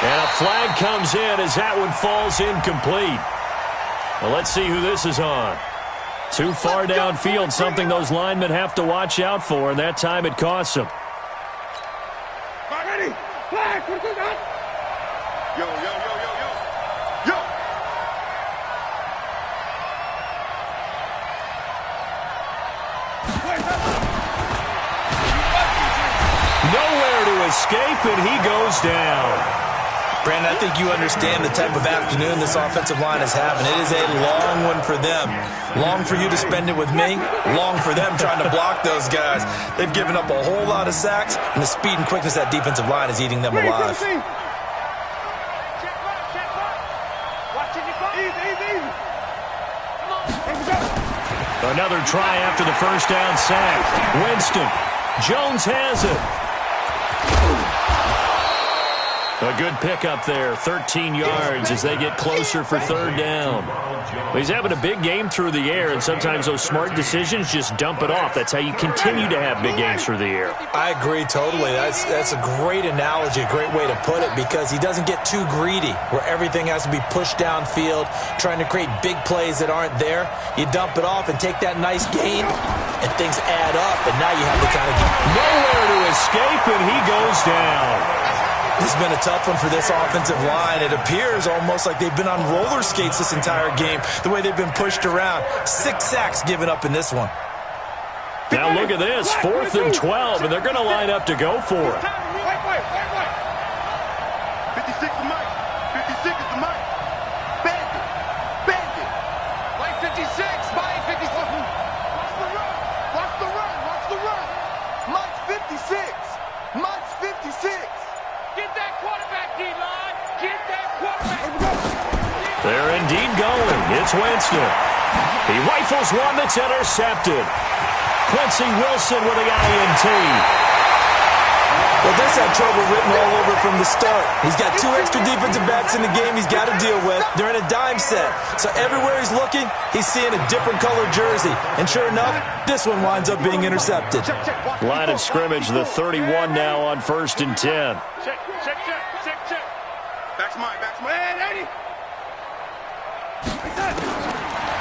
And a flag comes in as that one falls incomplete. Well, let's see who this is on. Too far downfield, something those linemen have to watch out for, and that time it costs them. Ready? Flag! Yo, yo, yo, yo, yo. Yo! Nowhere to escape, and he goes down. Brandon, I think you understand the type of afternoon this offensive line is having. It is a long one for them. Long for you to spend it with me. Long for them trying to block those guys. They've given up a whole lot of sacks, and the speed and quickness of that defensive line is eating them alive. Another try after the first down sack. Winston. Jones has it. A good pickup there, 13 yards as they get closer for third down. He's having a big game through the air, and sometimes those smart decisions just dump it off. That's how you continue to have big games through the air. I agree totally. That's a great analogy, a great way to put it, because he doesn't get too greedy where everything has to be pushed downfield, trying to create big plays that aren't there. You dump it off and take that nice gain, and things add up, and now you have the kind of nowhere to escape, and he goes down. This has been a tough one for this offensive line. It appears almost like they've been on roller skates this entire game, the way they've been pushed around. 6 sacks given up in this one. Now look at this, 4th and 12, and they're going to line up to go for it. 56 is Mike. 56 is the Mike. Bandit. Bandit. Mike 56. Mike 56. Watch the run. Watch the run. Watch the run. Mike's 56. Mike's 56. Get that quarterback, D-line. Get that quarterback. They're indeed going. It's Winston. He rifles one that's intercepted. Quincy Wilson with the INT. Well, this had trouble written all over from the start. He's got 2 extra defensive backs in the game he's got to deal with. They're in a dime set. So everywhere he's looking, he's seeing a different colored jersey. And sure enough, this one winds up being intercepted. Line of scrimmage, the 31 now on 1st and 10. Check. Back to mine. Hey, 80.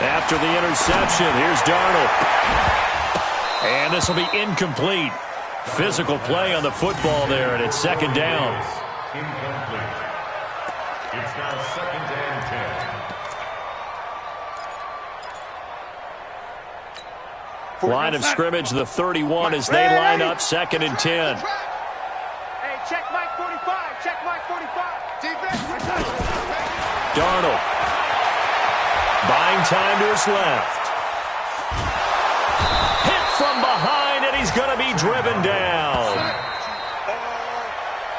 After the interception, here's Darnold. And this will be incomplete. Physical play on the football there, and it's 2nd down. Incomplete. It's now 2nd and 10. Line of scrimmage, the 31 as they line up 2nd and 10. Hey, check Mike 45. Check Mike 45. Defense. Darnold. Buying time to his left. Hit from behind, and he's going to be driven down.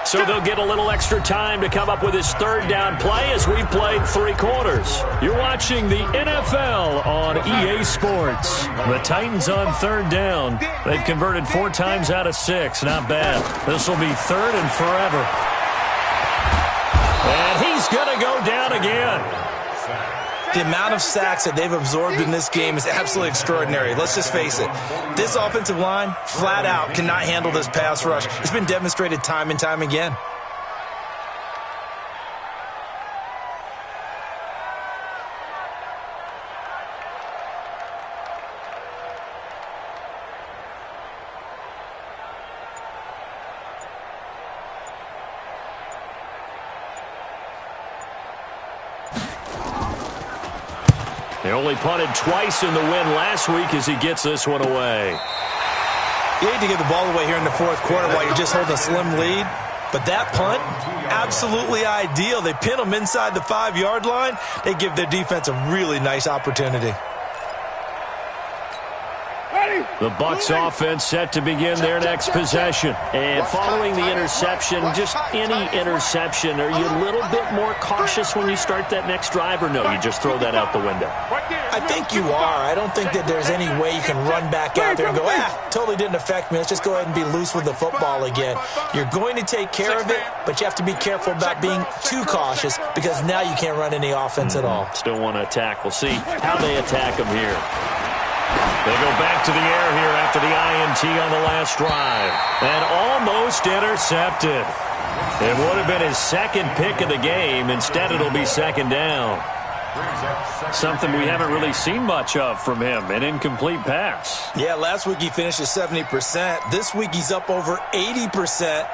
So they'll get a little extra time to come up with his 3rd down play as we've played 3 quarters. You're watching the NFL on EA Sports. The Titans on 3rd down. They've converted 4 times out of 6. Not bad. This will be 3rd and forever. And he's going to go down again. The amount of sacks that they've absorbed in this game is absolutely extraordinary. Let's just face it. This offensive line, flat out, cannot handle this pass rush. It's been demonstrated time and time again. They only punted twice in the win last week as he gets this one away. You hate to give the ball away here in the 4th quarter while you're just holding a slim lead. But that punt, absolutely ideal. They pin them inside the 5-yard line. They give their defense a really nice opportunity. The Bucs offense set to begin their next possession. And following the interception, just any interception, are you a little bit more cautious when you start that next drive, or no, you just throw that out the window? I think you are. I don't think that there's any way you can run back out there and go, totally didn't affect me. Let's just go ahead and be loose with the football again. You're going to take care of it, but you have to be careful about being too cautious because now you can't run any offense at all. Still want to attack. We'll see how they attack them here. They go back to the air here after the INT on the last drive. And almost intercepted. It would have been his 2nd pick of the game. Instead, it'll be 2nd down. Something we haven't really seen much of from him, an incomplete pass. Yeah, last week he finished at 70%. This week he's up over 80%.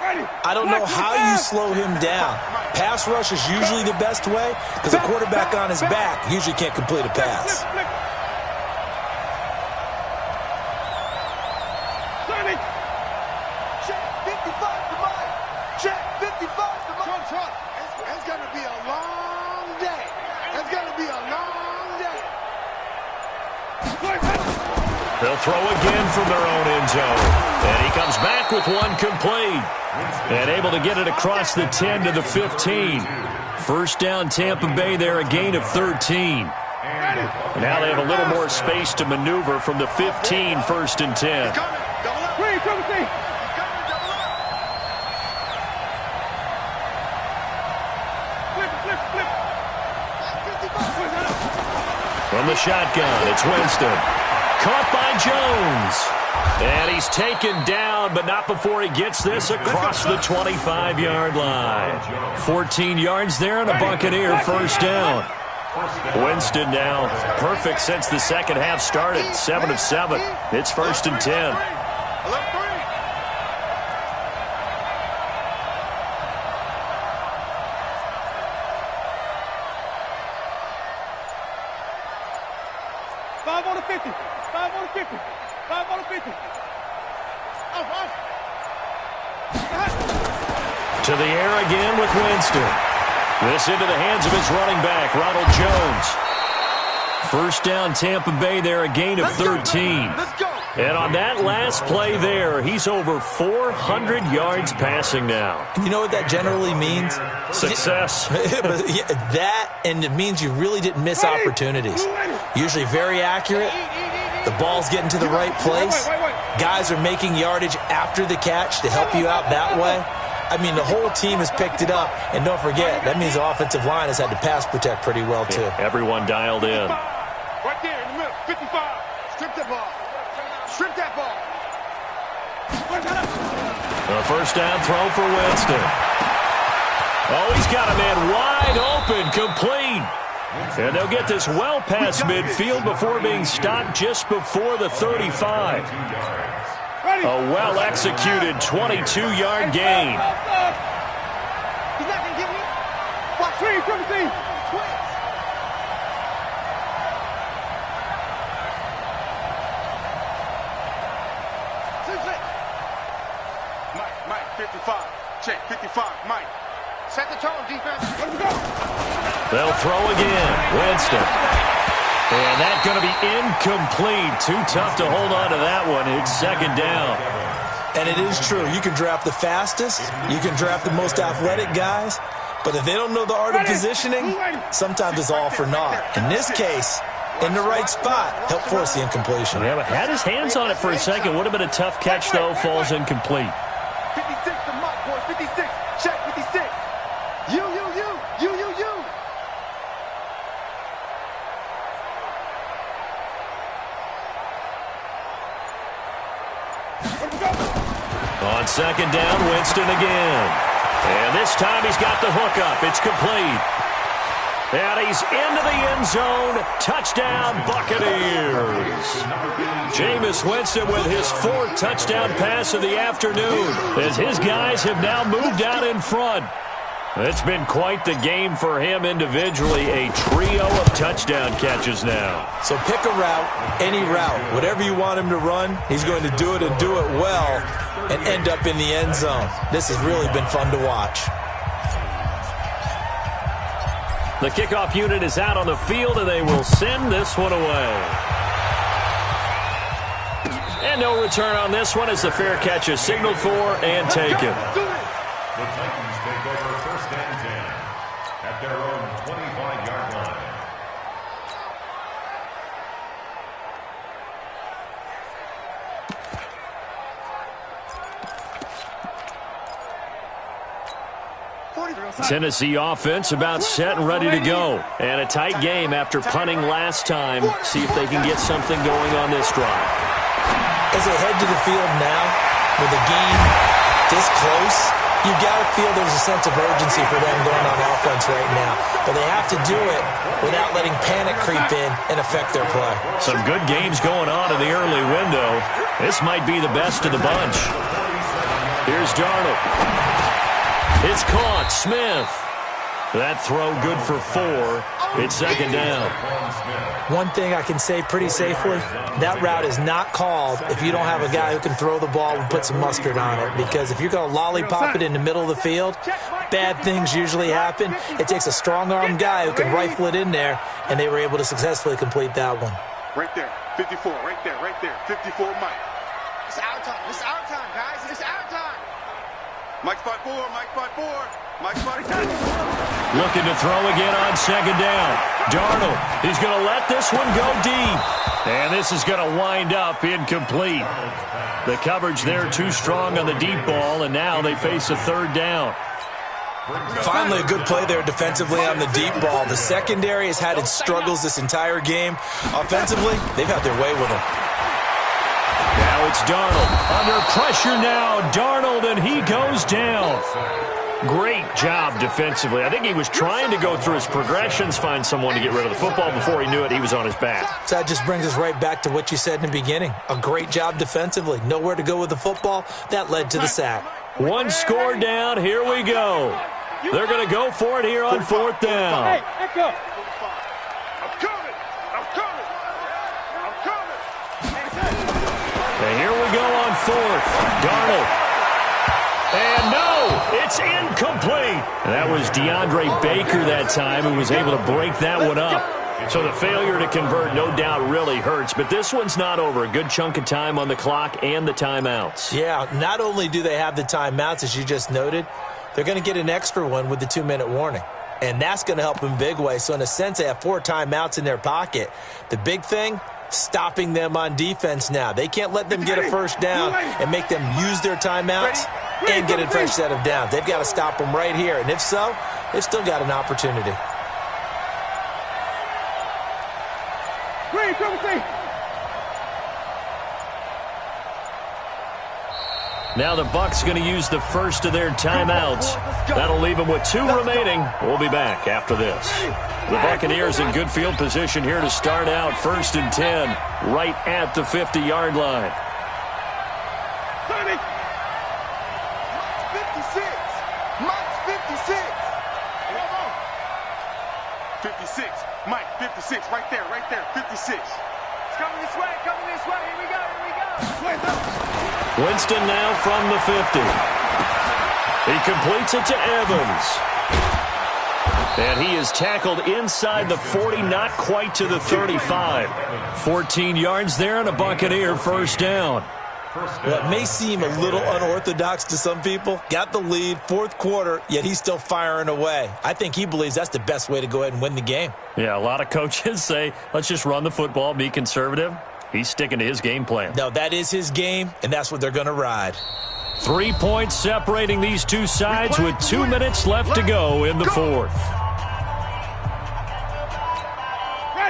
I don't know how you slow him down. Pass rush is usually the best way because a quarterback on his back usually can't complete a pass. Check 55 to Mike. Check 55 to Mike. Hands They'll throw again from their own end zone. And he comes back with one complete. And able to get it across the 10 to the 15. First down, Tampa Bay there, a gain of 13. Now they have a little more space to maneuver from the 15, 1st and 10. From the shotgun, it's Winston. Caught by Jones. And he's taken down, but not before he gets this across the 25-yard line. 14 yards there and a Buccaneer first down. Winston now perfect since the second half started. 7 of 7. It's 1st and 10. To the air again with Winston. This into the hands of his running back, Ronald Jones. First down, Tampa Bay there, a gain of 13. And on that last play there, he's over 400 yards passing now. You know what that generally means? Success. That, and it means you really didn't miss opportunities. Usually very accurate. The ball's getting to the right place. Guys are making yardage after the catch to help you out that way. I mean, the whole team has picked it up. And don't forget, that means the offensive line has had to pass protect pretty well, too. Yeah, everyone dialed in. Right there in the middle, 55. Strip that ball. Strip that ball. The first down throw for Winston. Oh, he's got a man wide open, complete. And they'll get this well past midfield before being stopped just before the 35. A well-executed 22-yard gain. He's not going to get me. Watch, triple team. Mike, 55. Check, 55, Mike. Set the tone, defense. Let's go. They'll throw again. Winston. And that's going to be incomplete. Too tough to hold on to that one. It's second down. And it is true. You can draft the fastest. You can draft the most athletic guys. But if they don't know the art of positioning, sometimes it's all for naught. In this case, in the right spot, help force the incompletion. Yeah, but had his hands on it for a second. Would have been a tough catch, though. Falls incomplete. 56 to Mike, boys. 56. Check, 56. You. On second down, Winston again. And this time he's got the hook up. It's complete. And he's into the end zone. Touchdown, Buccaneers. Jameis Winston with his 4th touchdown pass of the afternoon as his guys have now moved out in front. It's been quite the game for him individually. A trio of touchdown catches now. So pick a route, any route. Whatever you want him to run, he's going to do it and do it well and end up in the end zone. This has really been fun to watch. The kickoff unit is out on the field, and they will send this one away. And no return on this one as the fair catch is signaled for and taken. The Titans take over 1st and 10 at their own 25-yard line. Tennessee offense about set and ready to go. And a tight game after punting last time. See if they can get something going on this drive. As they head to the field now, with the game this close, you've got to feel there's a sense of urgency for them going on offense right now. But they have to do it without letting panic creep in and affect their play. Some good games going on in the early window. This might be the best of the bunch. Here's Darnold. It's caught. Smith. That throw good for 4. It's second down. One thing I can say pretty safely, that route is not called if you don't have a guy who can throw the ball and put some mustard on it. Because if you're going to lollipop it in the middle of the field, bad things usually happen. It takes a strong-armed guy who can rifle it in there, and they were able to successfully complete that one. Right there. 54. Right there. Right there. 54, Mike. It's our time. It's our time, guys. It's our time. Mike spot 4. Mike spot 4. Mike spot 10. Looking to throw again on second down. Darnold, he's going to let this one go deep. And this is going to wind up incomplete. The coverage there too strong on the deep ball, and now they face a third down. Finally, a good play there defensively on the deep ball. The secondary has had its struggles this entire game. Offensively, they've had their way with them. Now it's Darnold. Under pressure now, Darnold, and he goes down. Great job defensively. I think he was trying to go through his progressions, find someone to get rid of the football. Before he knew it, he was on his back. So that just brings us right back to what you said in the beginning. A great job defensively. Nowhere to go with the football. That led to the sack. One score down. Here we go. They're going to go for it here on fourth down. Hey, let go. I'm coming. I'm coming. I'm coming. And here we go on fourth. Darnold. And no, it's incomplete. And that was DeAndre Baker that time who was able to break that one up. So the failure to convert no doubt really hurts, but this one's not over. A good chunk of time on the clock and the timeouts. Yeah, not only do they have the timeouts, as you just noted, they're going to get an extra one with the 2-minute warning. And that's going to help in a big way. So in a sense, they have 4 timeouts in their pocket. The big thing, stopping them on defense now. They can't let them get a first down and make them use their timeouts and get a fresh set of downs. They've got to stop them right here. And if so, they've still got an opportunity. Now the Bucs going to use the first of their timeouts. That'll leave them with 2 remaining. We'll be back after this. The Buccaneers in good field position here to start out 1st and 10, right at the 50-yard line. 56. Mike's 56. 56. Mike, 56. Right there. Right there. 56. It's coming this way. Coming this way. Here we go. Here we go. Winston now from the 50. He completes it to Evans. And he is tackled inside the 40, not quite to the 35. 14 yards there and a Buccaneer first down. That may seem a little unorthodox to some people. Got the lead, 4th quarter, yet he's still firing away. I think he believes that's the best way to go ahead and win the game. Yeah, a lot of coaches say, let's just run the football, be conservative. He's sticking to his game plan. No, that is his game, and that's what they're going to ride. 3 points separating these two sides with 2 minutes left to go in the 4th.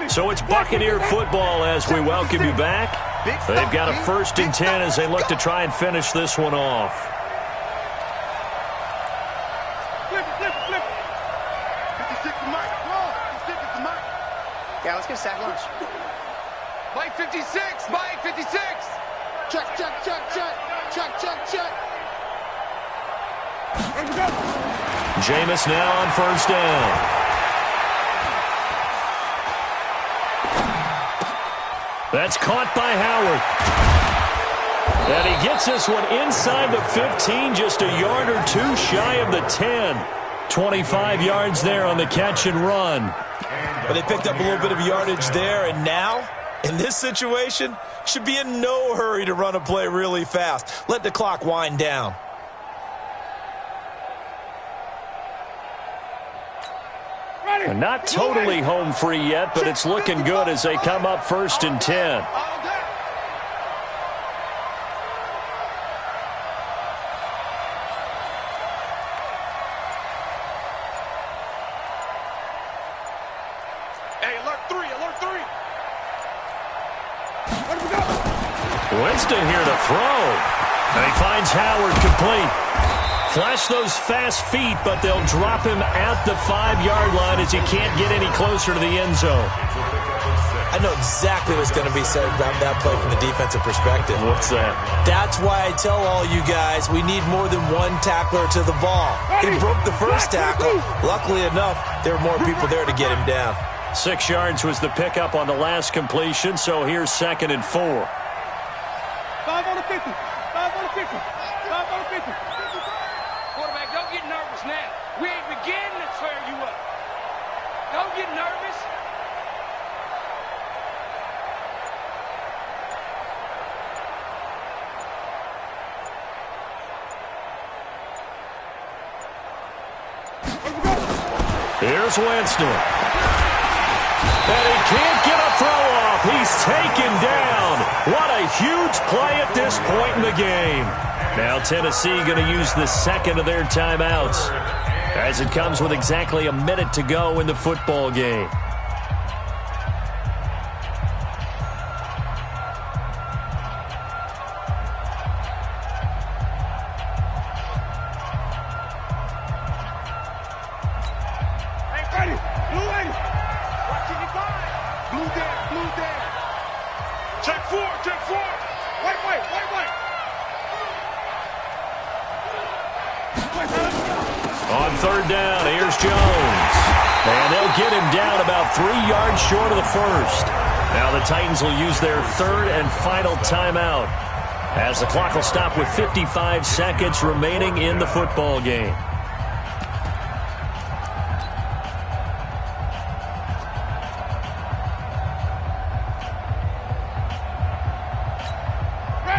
So it's Buccaneer football as we welcome you back. They've got a 1st and 10 as they look to try and finish this one off. Flip it. 56 to Mike. 56 to Mike. Yeah, let's get a sack lunch. Mike 56. Mike 56. Check. Here we go. Jameis now on 1st down. That's caught by Howard. And he gets this one inside the 15, just a yard or 2 shy of the 10. 25 yards there on the catch and run. But they picked up a little bit of yardage there, and now, in this situation, should be in no hurry to run a play really fast. Let the clock wind down. And not totally home free yet, but it's looking good as they come up 1st and 10. Hey, alert 3. Winston here to throw. And he finds Howard complete. Flash those fast feet, but they'll drop him at the 5-yard line as he can't get any closer to the end zone. I know exactly what's going to be said about that play from the defensive perspective. What's that? That's why I tell all you guys we need more than one tackler to the ball. He broke the first tackle. Luckily enough, there were more people there to get him down. 6 yards was the pickup on the last completion, so here's 2nd and 4. 5 on the 50. 5 on the 50. 5 on the 50. Quarterback, don't get nervous now. We ain't beginning to tear you up. Don't get nervous. Here's Winston. And he can't get a throw off. He's taken down. What a huge play at this point in the game. Now Tennessee going to use the second of their timeouts as it comes with exactly a minute to go in the football game. On third down, here's Jones. And they'll get him down about 3 yards short of the first. Now the Titans will use their third and final timeout as the clock will stop with 55 seconds remaining in the football game.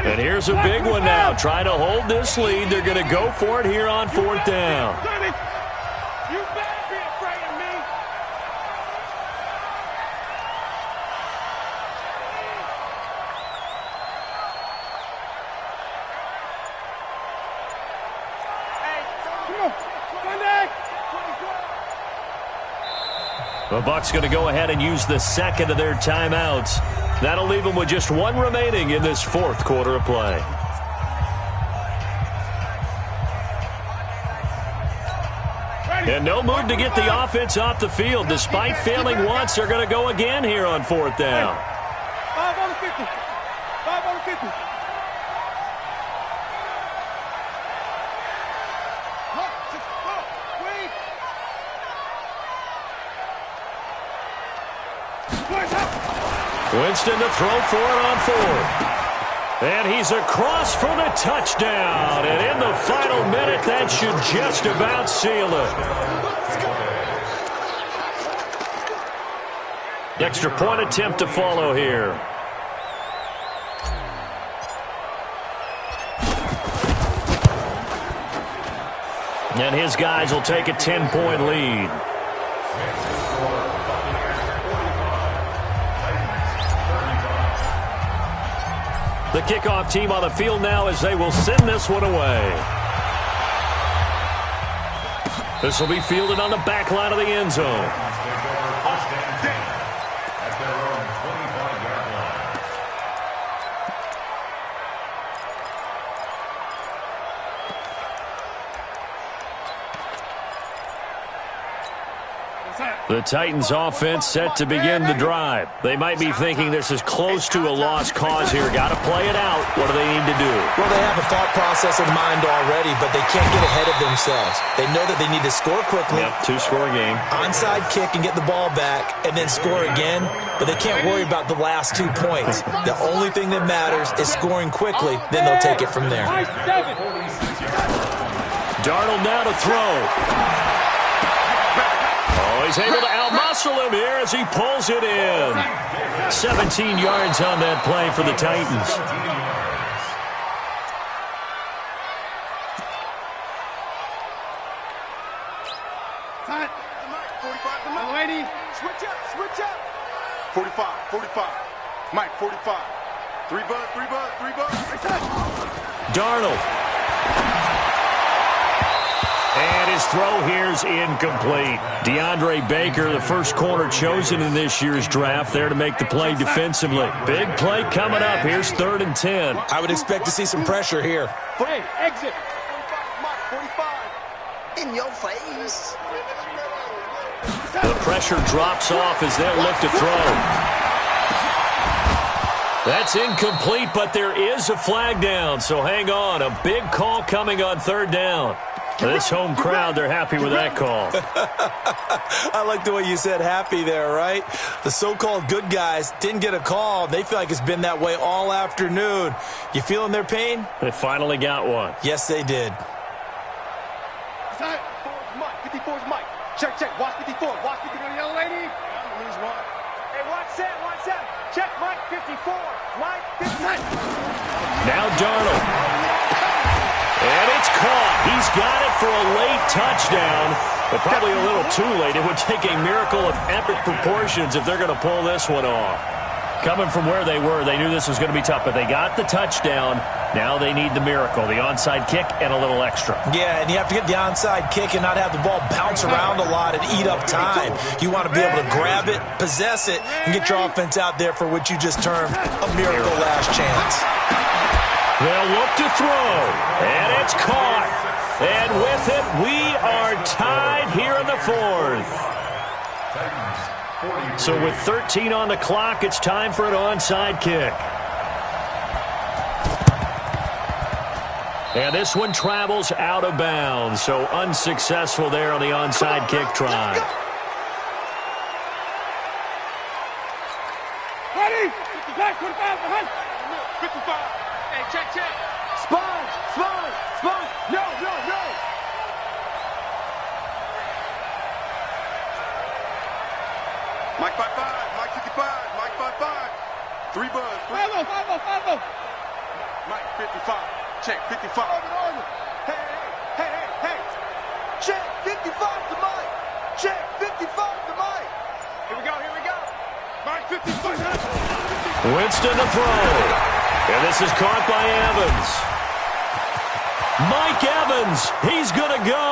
And here's a big one now. Trying to hold this lead. They're going to go for it here on fourth down. You better be afraid of me. The Bucs going to go ahead and use the second of their timeouts. That'll leave them with just one remaining in this fourth quarter of play. And no move to get the offense off the field. Despite failing once, they're going to go again here on fourth down. 5 on the 50. 5 on the 50. Winston to throw for it on fourth. And he's across for the touchdown. And in the final minute, that should just about seal it. Extra point attempt to follow here. And his guys will take a 10-point lead. The kickoff team on the field now as they will send this one away. This will be fielded on the back line of the end zone. The Titans offense set to begin the drive. They might be thinking this is close to a lost cause here. Got to play it out. What do they need to do? Well, they have a thought process in mind already, but they can't get ahead of themselves. They know that they need to score quickly. Yep, two-score game. Onside kick and get the ball back and then score again, but they can't worry about the last 2 points. The only thing that matters is scoring quickly, then they'll take it from there. Darnold now to throw. He's able to outmuscle him here as he pulls it in. 17 yards on that play for the Titans. Time. 45 to Mike. Lady. Switch up, switch up. 45, 45. Mike, 45. 3 buzz, 3 buzz, 3 buzz. Darnold. And his throw here is incomplete. DeAndre Baker, the first corner chosen in this year's draft, there to make the play defensively. Big play coming up. Here's 3rd and 10. I would expect to see some pressure here. Hey, exit. 45. In your face. The pressure drops off as they'll look to throw. That's incomplete, but there is a flag down, so hang on. A big call coming on 3rd down. This home crowd, they're happy with that call. I like the way you said happy there, right? The so-called good guys didn't get a call. They feel like it's been that way all afternoon. You feeling their pain? They finally got one. Yes, they did. 54's Mike. Check, check. Watch 54. Watch 54, young lady. Lose one. Hey, watch that, watch that. Check Mike 54. Mike 59. Now Darnold. And it's caught. He's got it for a late touchdown. But probably a little too late. It would take a miracle of epic proportions if they're going to pull this one off. Coming from where they were, they knew this was going to be tough, but they got the touchdown. Now they need the miracle, the onside kick and a little extra. Yeah, and you have to get the onside kick and not have the ball bounce around a lot and eat up time. You want to be able to grab it, possess it, and get your offense out there for what you just termed a miracle last chance. They'll look to throw, and it's caught. And with it, we are tied here in the fourth. So with 13 on the clock, it's time for an onside kick. And this one travels out of bounds, so unsuccessful there on the onside kick try. Ready? 55, 55. Hey, check. Spine. No. Mike 55, Mike 55, Mike 55. 3 buzz. 5-0. Mike 55. Check 55. Hey. Check 55 to Mike. Check 55 to Mike. Here we go. Mike 55. Winston to throw. And this is caught by Evans. Mike Evans, he's going to go.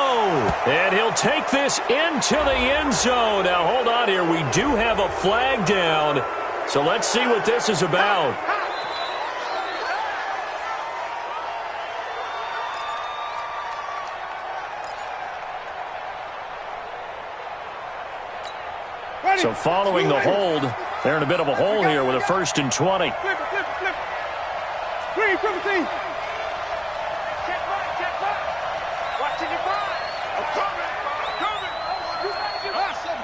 And he'll take this into the end zone. Now, hold on here. We do have a flag down. So let's see what this is about. So following the hold, they're in a bit of a hole here with a 1st and 20. Flip. Green, 15. Check right. Watching your ball. I'm coming. Hustle.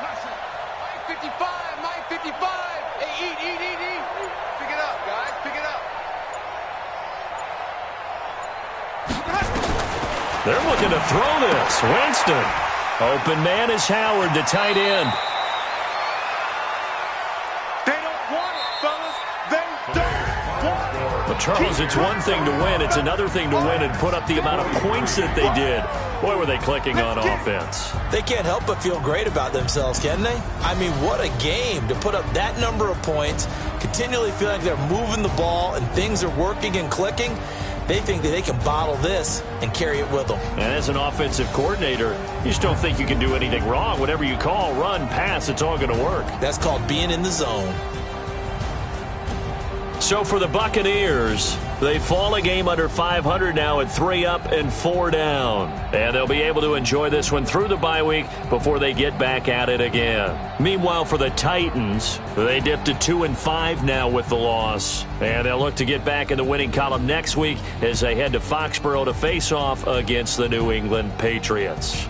Mike 55. Hey, eat. Pick it up, guys. Pick it up. They're looking to throw this. Winston. Open man is Howard, the tight end. They don't want it, fellas. They don't want it. But Charles, it's one thing to win. It's another thing to win and put up the amount of points that they did. Boy, were they clicking on offense. They can't help but feel great about themselves, can they? I mean, what a game to put up that number of points, continually feeling like they're moving the ball and things are working and clicking. They think that they can bottle this and carry it with them. And as an offensive coordinator, you just don't think you can do anything wrong. Whatever you call, run, pass, it's all going to work. That's called being in the zone. So for the Buccaneers, they fall a game under 500 now at 3 up and 4 down. And they'll be able to enjoy this one through the bye week before they get back at it again. Meanwhile, for the Titans, they dipped to 2-5 now with the loss. And they'll look to get back in the winning column next week as they head to Foxborough to face off against the New England Patriots.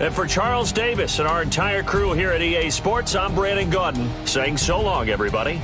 And for Charles Davis and our entire crew here at EA Sports, I'm Brandon Gaudin saying so long, everybody.